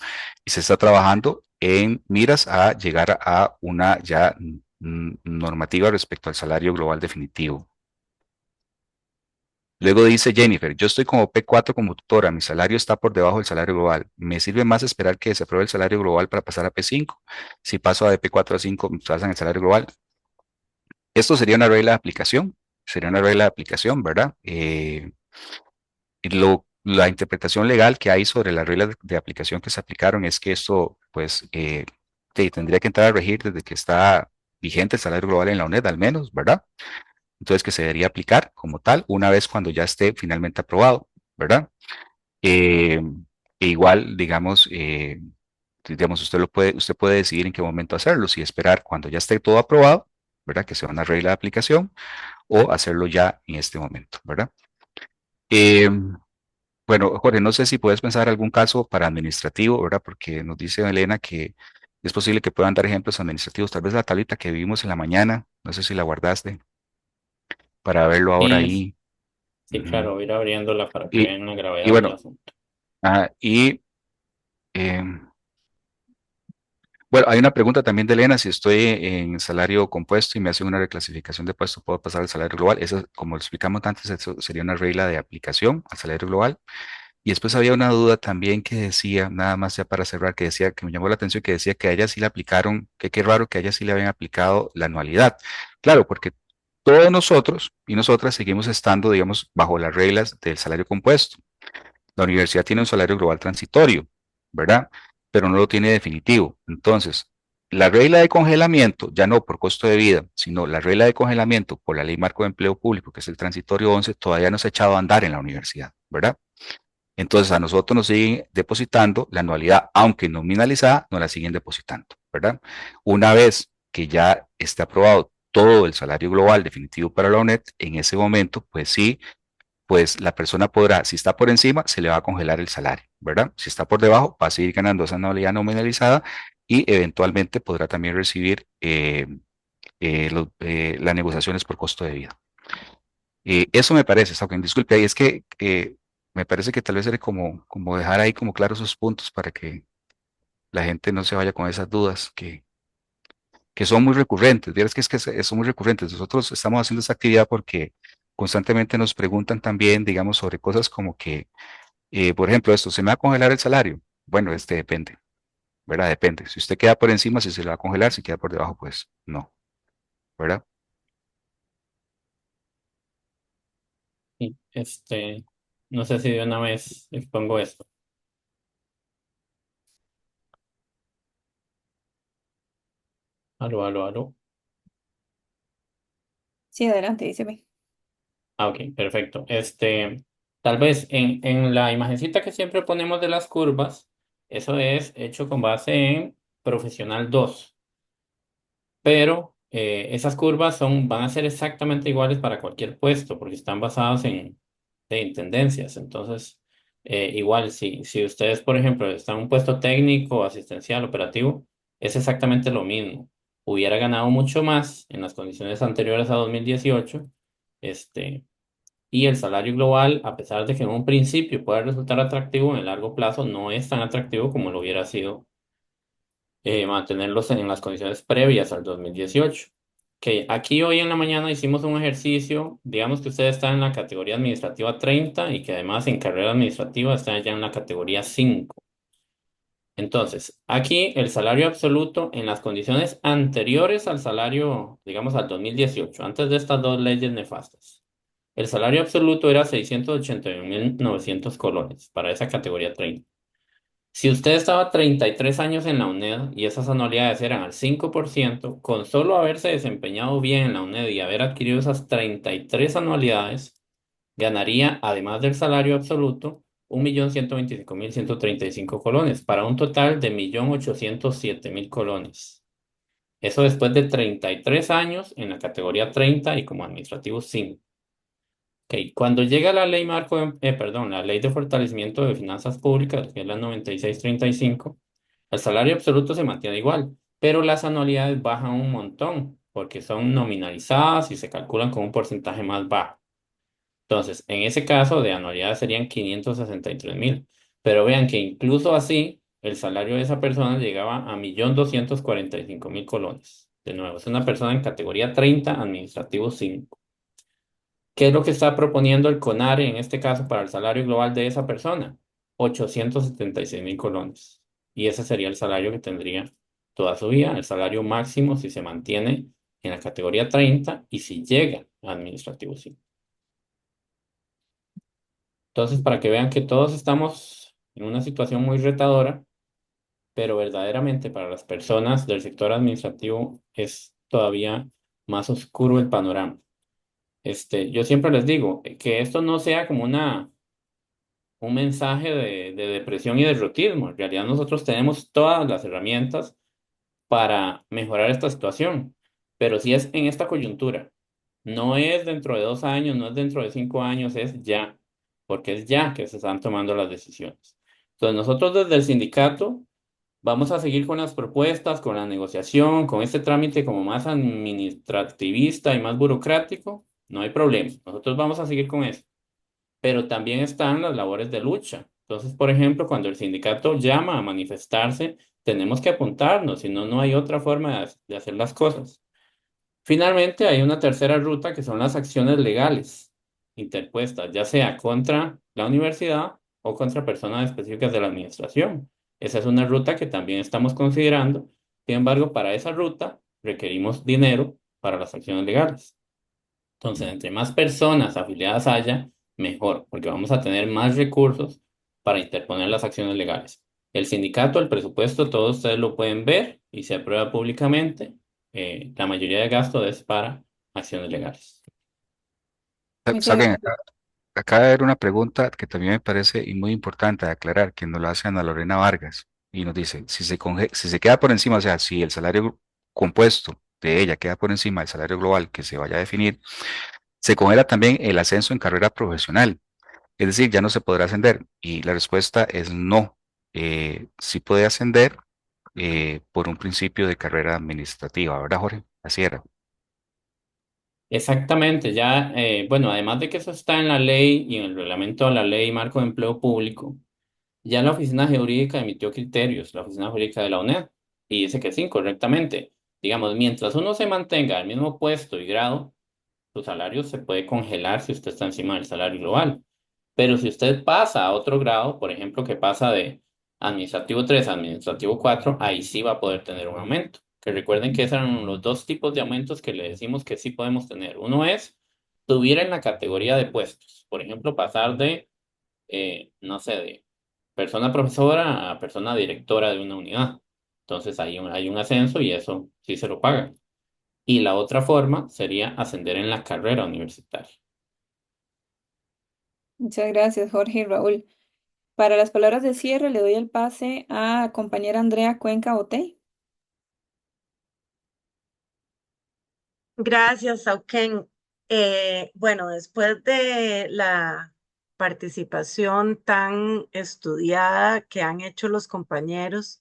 y se está trabajando en miras a llegar a una ya normativa respecto al salario global definitivo. Luego dice Jennifer, yo estoy como P4 como tutora, mi salario está por debajo del salario global. ¿Me sirve más esperar que se apruebe el salario global para pasar a P5? Si paso de P4 a 5, me pasan el salario global. Esto sería una regla de aplicación, sería una regla de aplicación, ¿verdad? Y la interpretación legal que hay sobre las reglas de aplicación que se aplicaron es que esto, pues, tendría que entrar a regir desde que está vigente el salario global en la UNED, al menos, ¿verdad? Entonces, que se debería aplicar como tal una vez cuando ya esté finalmente aprobado, ¿verdad? Eh, e igual, digamos, usted puede decidir en qué momento hacerlo, si esperar cuando ya esté todo aprobado, ¿verdad? Que sea una regla de aplicación, o hacerlo ya en este momento, ¿verdad? Eh, bueno, Jorge, no sé si puedes pensar algún caso para administrativo, ¿verdad? Porque nos dice Elena que es posible que puedan dar ejemplos administrativos. Tal vez la tablita que vimos en la mañana, no sé si la guardaste para verlo ahora Sí, ahí. sí, Ujú. claro, voy a ir abriéndola para que Y, vean la y gravedad del bueno, asunto. y em, bueno, hay una pregunta también de Elena, si estoy en salario compuesto y me hacen una reclasificación de puesto, ¿puedo pasar al salario global? Eso, como lo explicamos antes, eso sería una regla de aplicación al salario global. Y después había una duda también que decía, nada más ya para cerrar, que decía, que me llamó la atención, que decía que a ella sí le aplicaron, que qué raro que a ella sí le habían aplicado la anualidad. Claro, porque todos nosotros y nosotras seguimos estando, digamos, bajo las reglas del salario compuesto. La universidad tiene un salario global transitorio, ¿verdad? Pero no lo tiene definitivo. Entonces, la regla de congelamiento, ya no por costo de vida, sino la regla de congelamiento por la Ley Marco de Empleo Público, que es el transitorio 11, todavía no se ha echado a andar en la universidad, ¿verdad? Entonces a nosotros nos siguen depositando la anualidad, aunque nominalizada, nos la siguen depositando, ¿verdad? Una vez que ya esté aprobado todo el salario global definitivo para la UNED, en ese momento, pues sí, pues la persona podrá, si está por encima, se le va a congelar el salario, ¿verdad? Si está por debajo, va a seguir ganando esa anualidad nominalizada y eventualmente podrá también recibir las negociaciones por costo de vida. Eso me parece, Sauken, disculpe, ahí es que me parece que tal vez era como dejar ahí como claros esos puntos para que la gente no se vaya con esas dudas que son muy recurrentes. Vieras que son muy recurrentes. Nosotros estamos haciendo esta actividad porque constantemente nos preguntan también, digamos, sobre cosas como que, por ejemplo, esto, ¿se me va a congelar el salario? Bueno, este depende, ¿verdad? Depende. Si usted queda por encima, si se le va a congelar, si queda por debajo, pues no, ¿verdad? Sí, no sé si de una vez expongo esto. Aló, aló, aló. Sí, adelante, dígame. Ah, ok, perfecto. Tal vez en la imagencita que siempre ponemos de las curvas, eso es hecho con base en Profesional 2. Pero esas curvas van a ser exactamente iguales para cualquier puesto, porque están basadas en tendencias. Entonces, igual, si ustedes, por ejemplo, están en un puesto técnico, asistencial, operativo, es exactamente lo mismo. Hubiera ganado mucho más en las condiciones anteriores a 2018, este, y el salario global, a pesar de que en un principio pueda resultar atractivo, en el largo plazo no es tan atractivo como lo hubiera sido mantenerlos en las condiciones previas al 2018. Que aquí hoy en la mañana hicimos un ejercicio, digamos que usted está en la categoría administrativa 30 y que además en carrera administrativa está ya en la categoría 5. Entonces, aquí el salario absoluto en las condiciones anteriores al salario, digamos al 2018, antes de estas dos leyes nefastas. El salario absoluto era 681.900 colones para esa categoría 30. Si usted estaba 33 años en la UNED y esas anualidades eran al 5%, con solo haberse desempeñado bien en la UNED y haber adquirido esas 33 anualidades, ganaría, además del salario absoluto, 1.125.135 colones, para un total de 1.807.000 colones. Eso después de 33 años en la categoría 30 y como administrativo 5. Ok, cuando llega la ley marco, perdón, la ley de fortalecimiento de finanzas públicas, que es la 9635, el salario absoluto se mantiene igual, pero las anualidades bajan un montón porque son nominalizadas y se calculan con un porcentaje más bajo. Entonces, en ese caso, de anualidades serían 563.000. Pero vean que incluso así, el salario de esa persona llegaba a 1.245.000 colones. De nuevo, es una persona en categoría 30, administrativo 5. ¿Qué es lo que está proponiendo el CONARE en este caso para el salario global de esa persona? 876.000 colones. Y ese sería el salario que tendría toda su vida, el salario máximo si se mantiene en la categoría 30 y si llega a administrativo 5. Entonces, para que vean que todos estamos en una situación muy retadora, pero verdaderamente para las personas del sector administrativo es todavía más oscuro el panorama. Yo siempre les digo que esto no sea como un mensaje de depresión y derrotismo. En realidad nosotros tenemos todas las herramientas para mejorar esta situación, pero si es en esta coyuntura, no es dentro de 2 años, no es dentro de 5 años, es ya, porque es ya que se están tomando las decisiones. Entonces nosotros desde el sindicato vamos a seguir con las propuestas, con la negociación, con este trámite como más administrativista y más burocrático, no hay problema. Nosotros vamos a seguir con eso, pero también están las labores de lucha. Entonces, por ejemplo, cuando el sindicato llama a manifestarse, tenemos que apuntarnos, si no, no hay otra forma de hacer las cosas. Finalmente, hay una tercera ruta que son las acciones legales interpuestas, ya sea contra la universidad o contra personas específicas de la administración. Esa es una ruta que también estamos considerando. Sin embargo, para esa ruta requerimos dinero para las acciones legales. Entonces, entre más personas afiliadas haya, mejor, porque vamos a tener más recursos para interponer las acciones legales. El sindicato, el presupuesto, todos ustedes lo pueden ver y se aprueba públicamente. La mayoría de gastos es para acciones legales. Muchas Saquen, gracias. acaba de haber una pregunta que también me parece y muy importante de aclarar, que nos la hace Ana Lorena Vargas y nos dice, si se queda por encima, o sea, si el salario compuesto de ella queda por encima del salario global que se vaya a definir, se congela también el ascenso en carrera profesional, es decir, ya no se podrá ascender. Y la respuesta es no. Sí puede ascender por un principio de carrera administrativa, ¿verdad, Jorge? Así era. Exactamente, ya, bueno, además de que eso está en la ley y en el reglamento de la ley marco de empleo público, ya la oficina jurídica emitió criterios, la oficina jurídica de la UNED, y dice que sí, correctamente. Digamos, mientras uno se mantenga al mismo puesto y grado, su salario se puede congelar si usted está encima del salario global. Pero si usted pasa a otro grado, por ejemplo, que pasa de administrativo 3 a administrativo 4, ahí sí va a poder tener un aumento. Que recuerden que esos eran los dos tipos de aumentos que le decimos que sí podemos tener. Uno es subir en la categoría de puestos. Por ejemplo, pasar de, no sé, de persona profesora a persona directora de una unidad. Entonces hay un ascenso y eso sí se lo pagan. Y la otra forma sería ascender en la carrera universitaria. Muchas gracias, Jorge y Raúl. Para las palabras de cierre, le doy el pase a compañera Andrea Cuenca Otey. Gracias, Sauken. Bueno, después de la participación tan estudiada que han hecho los compañeros,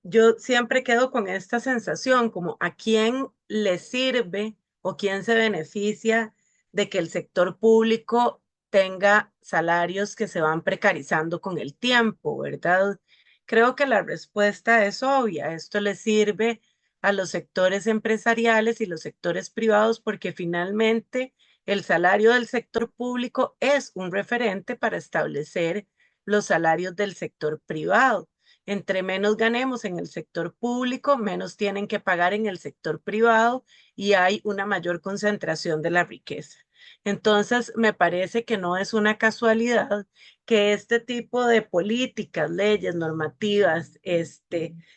yo siempre quedo con esta sensación, como a quién le sirve o quién se beneficia de que el sector público tenga salarios que se van precarizando con el tiempo, ¿verdad? Creo que la respuesta es obvia. Esto le sirve a los sectores empresariales y los sectores privados porque finalmente el salario del sector público es un referente para establecer los salarios del sector privado. Entre menos ganemos en el sector público, menos tienen que pagar en el sector privado y hay una mayor concentración de la riqueza. Entonces, me parece que no es una casualidad que este tipo de políticas, leyes, normativas,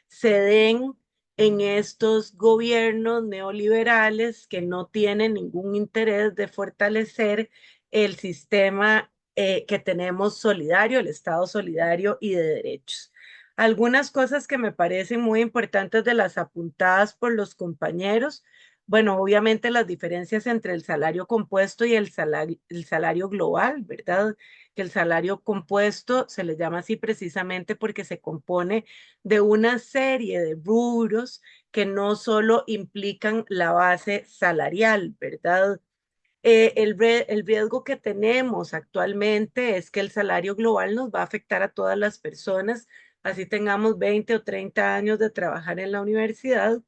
se den en estos gobiernos neoliberales que no tienen ningún interés de fortalecer el sistema que tenemos solidario, el Estado solidario y de derechos. Algunas cosas que me parecen muy importantes de las apuntadas por los compañeros. Bueno, obviamente las diferencias entre el salario compuesto y el salario global, ¿verdad? Que el salario compuesto se le llama así precisamente porque se compone de una serie de rubros que no solo implican la base salarial, ¿verdad? El riesgo que tenemos actualmente es que el salario global nos va a afectar a todas las personas, así tengamos 20 o 30 años de trabajar en la universidad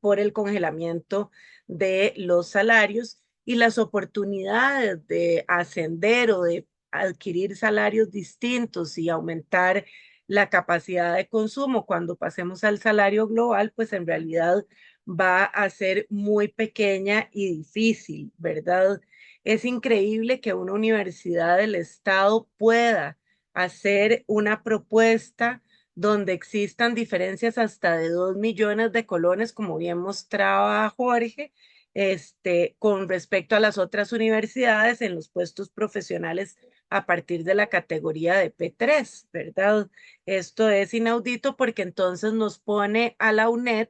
por el congelamiento de los salarios y las oportunidades de ascender o de adquirir salarios distintos y aumentar la capacidad de consumo cuando pasemos al salario global, pues en realidad va a ser muy pequeña y difícil, ¿verdad? Es increíble que una universidad del Estado pueda hacer una propuesta donde existan diferencias hasta de 2 millones de colones, como bien mostraba Jorge, con respecto a las otras universidades en los puestos profesionales a partir de la categoría de P3, ¿verdad? Esto es inaudito porque entonces nos pone a la UNED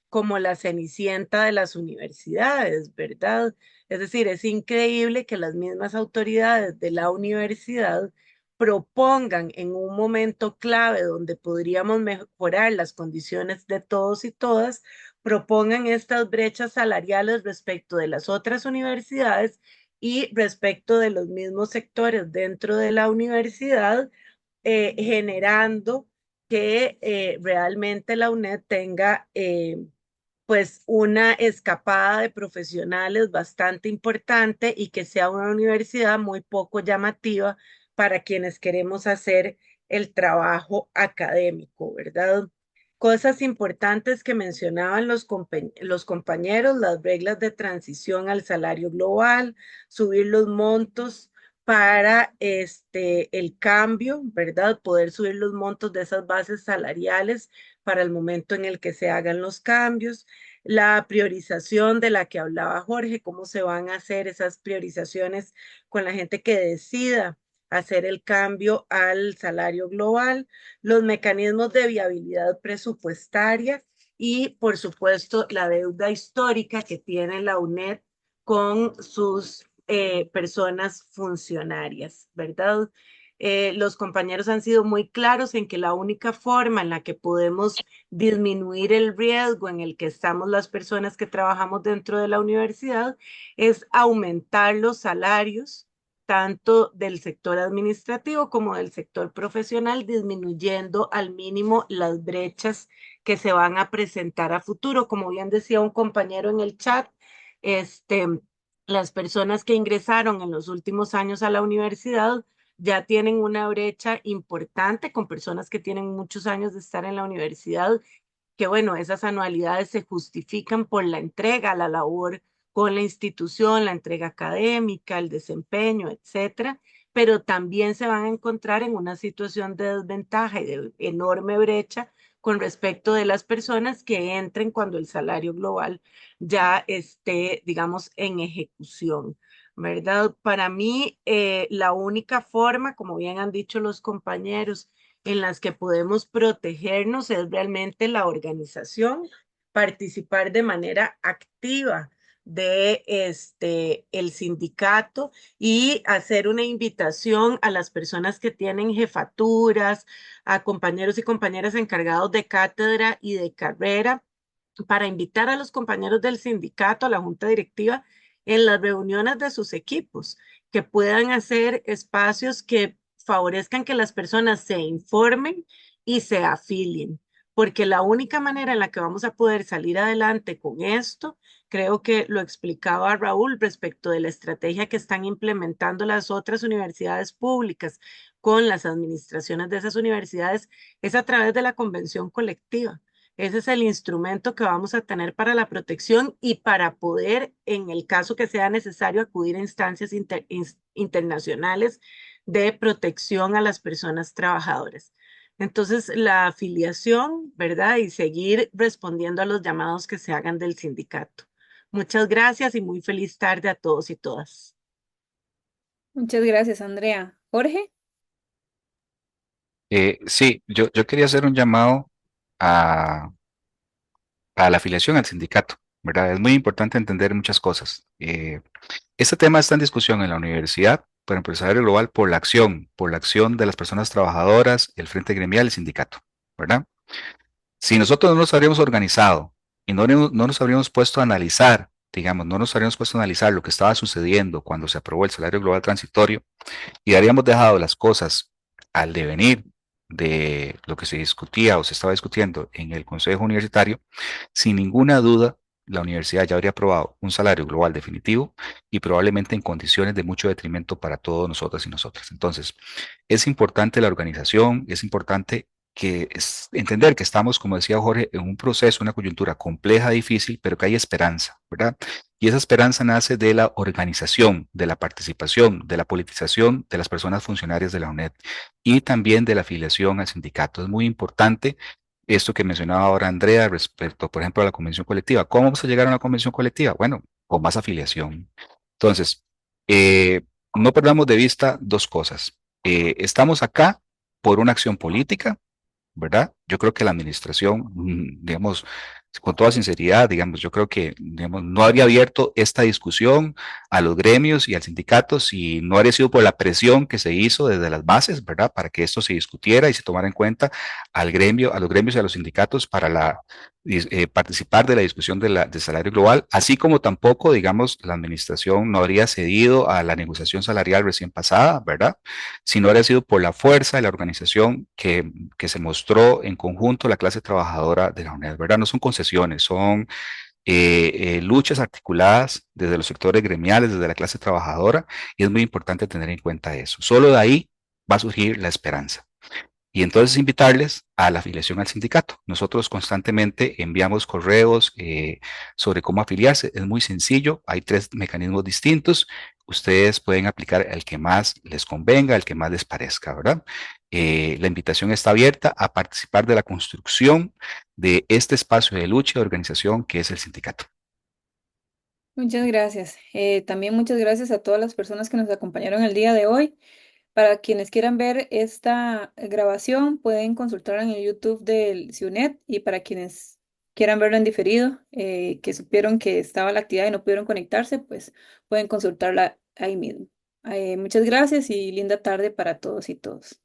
como la cenicienta de las universidades, ¿verdad? Es decir, es increíble que las mismas autoridades de la universidad propongan en un momento clave donde podríamos mejorar las condiciones de todos y todas, propongan estas brechas salariales respecto de las otras universidades y respecto de los mismos sectores dentro de la universidad, generando que realmente la UNED tenga pues una escapada de profesionales bastante importante y que sea una universidad muy poco llamativa para quienes queremos hacer el trabajo académico, ¿verdad? Cosas importantes que mencionaban los compañeros, las reglas de transición al salario global, subir los montos para el cambio, ¿verdad? Poder subir los montos de esas bases salariales para el momento en el que se hagan los cambios, la priorización de la que hablaba Jorge, cómo se van a hacer esas priorizaciones con la gente que decida hacer el cambio al salario global, los mecanismos de viabilidad presupuestaria y, por supuesto, la deuda histórica que tiene la UNED con sus personas funcionarias, ¿verdad? Los compañeros han sido muy claros en que la única forma en la que podemos disminuir el riesgo en el que estamos las personas que trabajamos dentro de la universidad es aumentar los salarios tanto del sector administrativo como del sector profesional, disminuyendo al mínimo las brechas que se van a presentar a futuro. Como bien decía un compañero en el chat, este, las personas que ingresaron en los últimos años a la universidad ya tienen una brecha importante con personas que tienen muchos años de estar en la universidad, que bueno, esas anualidades se justifican por la entrega, la labor con la institución, la entrega académica, el desempeño, etcétera, pero también se van a encontrar en una situación de desventaja y de enorme brecha con respecto de las personas que entren cuando el salario global ya esté, digamos, en ejecución. ¿Verdad? Para mí, la única forma, como bien han dicho los compañeros, en las que podemos protegernos es realmente la organización, participar de manera activa de el sindicato y hacer una invitación a las personas que tienen jefaturas, a compañeros y compañeras encargados de cátedra y de carrera, para invitar a los compañeros del sindicato, a la junta directiva, en las reuniones de sus equipos, que puedan hacer espacios que favorezcan que las personas se informen y se afilien, porque la única manera en la que vamos a poder salir adelante con esto, creo que lo explicaba Raúl respecto de la estrategia que están implementando las otras universidades públicas con las administraciones de esas universidades, es a través de la convención colectiva. Ese es el instrumento que vamos a tener para la protección y para poder, en el caso que sea necesario, acudir a instancias internacionales de protección a las personas trabajadoras. Entonces, la afiliación, ¿verdad? Y seguir respondiendo a los llamados que se hagan del sindicato. Muchas gracias y muy feliz tarde a todos y todas. Muchas gracias, Andrea. Jorge. Sí, yo quería hacer un llamado a, a la afiliación al sindicato, ¿verdad? Es muy importante entender muchas cosas. Este tema está en discusión en la universidad, por empresario global, por la acción de las personas trabajadoras, el frente gremial, el sindicato, ¿verdad? Si nosotros no nos habríamos organizado y no nos habríamos puesto a analizar, digamos, no nos habríamos puesto a analizar lo que estaba sucediendo cuando se aprobó el salario global transitorio y habríamos dejado las cosas al devenir de lo que se discutía o se estaba discutiendo en el Consejo Universitario, sin ninguna duda la universidad ya habría aprobado un salario global definitivo y probablemente en condiciones de mucho detrimento para todos nosotros y nosotras. Entonces, es importante la organización, es importante entender que estamos, como decía Jorge, en un proceso, una coyuntura compleja, difícil, pero que hay esperanza, ¿verdad? Y esa esperanza nace de la organización, de la participación, de la politización de las personas funcionarias de la UNED y también de la afiliación al sindicato. Es muy importante esto que mencionaba ahora Andrea respecto, por ejemplo, a la convención colectiva. ¿Cómo vamos a llegar a una convención colectiva? Bueno, con más afiliación. Entonces, eh, no perdamos de vista dos cosas. Estamos acá por una acción política, ¿verdad? Yo creo que la administración, digamos, con toda sinceridad, digamos, yo creo que, digamos, no habría abierto esta discusión a los gremios y al sindicato si no habría sido por la presión que se hizo desde las bases, ¿verdad? Para que esto se discutiera y se tomara en cuenta al gremio, a los gremios y a los sindicatos para participar de la discusión del salario global, así como tampoco, digamos, la administración no habría cedido a la negociación salarial recién pasada, ¿verdad? Si no habría sido por la fuerza de la organización que se mostró en conjunto la clase trabajadora de la UNED, ¿verdad? No son concesiones, son luchas articuladas desde los sectores gremiales, desde la clase trabajadora, y es muy importante tener en cuenta eso. Solo de ahí va a surgir la esperanza. Y entonces invitarles a la afiliación al sindicato. Nosotros constantemente enviamos correos sobre cómo afiliarse. Es muy sencillo, hay tres mecanismos distintos. Ustedes pueden aplicar el que más les convenga, el que más les parezca, ¿verdad? La invitación está abierta a participar de la construcción de este espacio de lucha y organización que es el sindicato. Muchas gracias. También muchas gracias a todas las personas que nos acompañaron el día de hoy. Para quienes quieran ver esta grabación, pueden consultarla en el YouTube del CIUNET y para quienes quieran verlo en diferido, que supieron que estaba la actividad y no pudieron conectarse, pues pueden consultarla ahí mismo. Muchas gracias y linda tarde para todos y todos.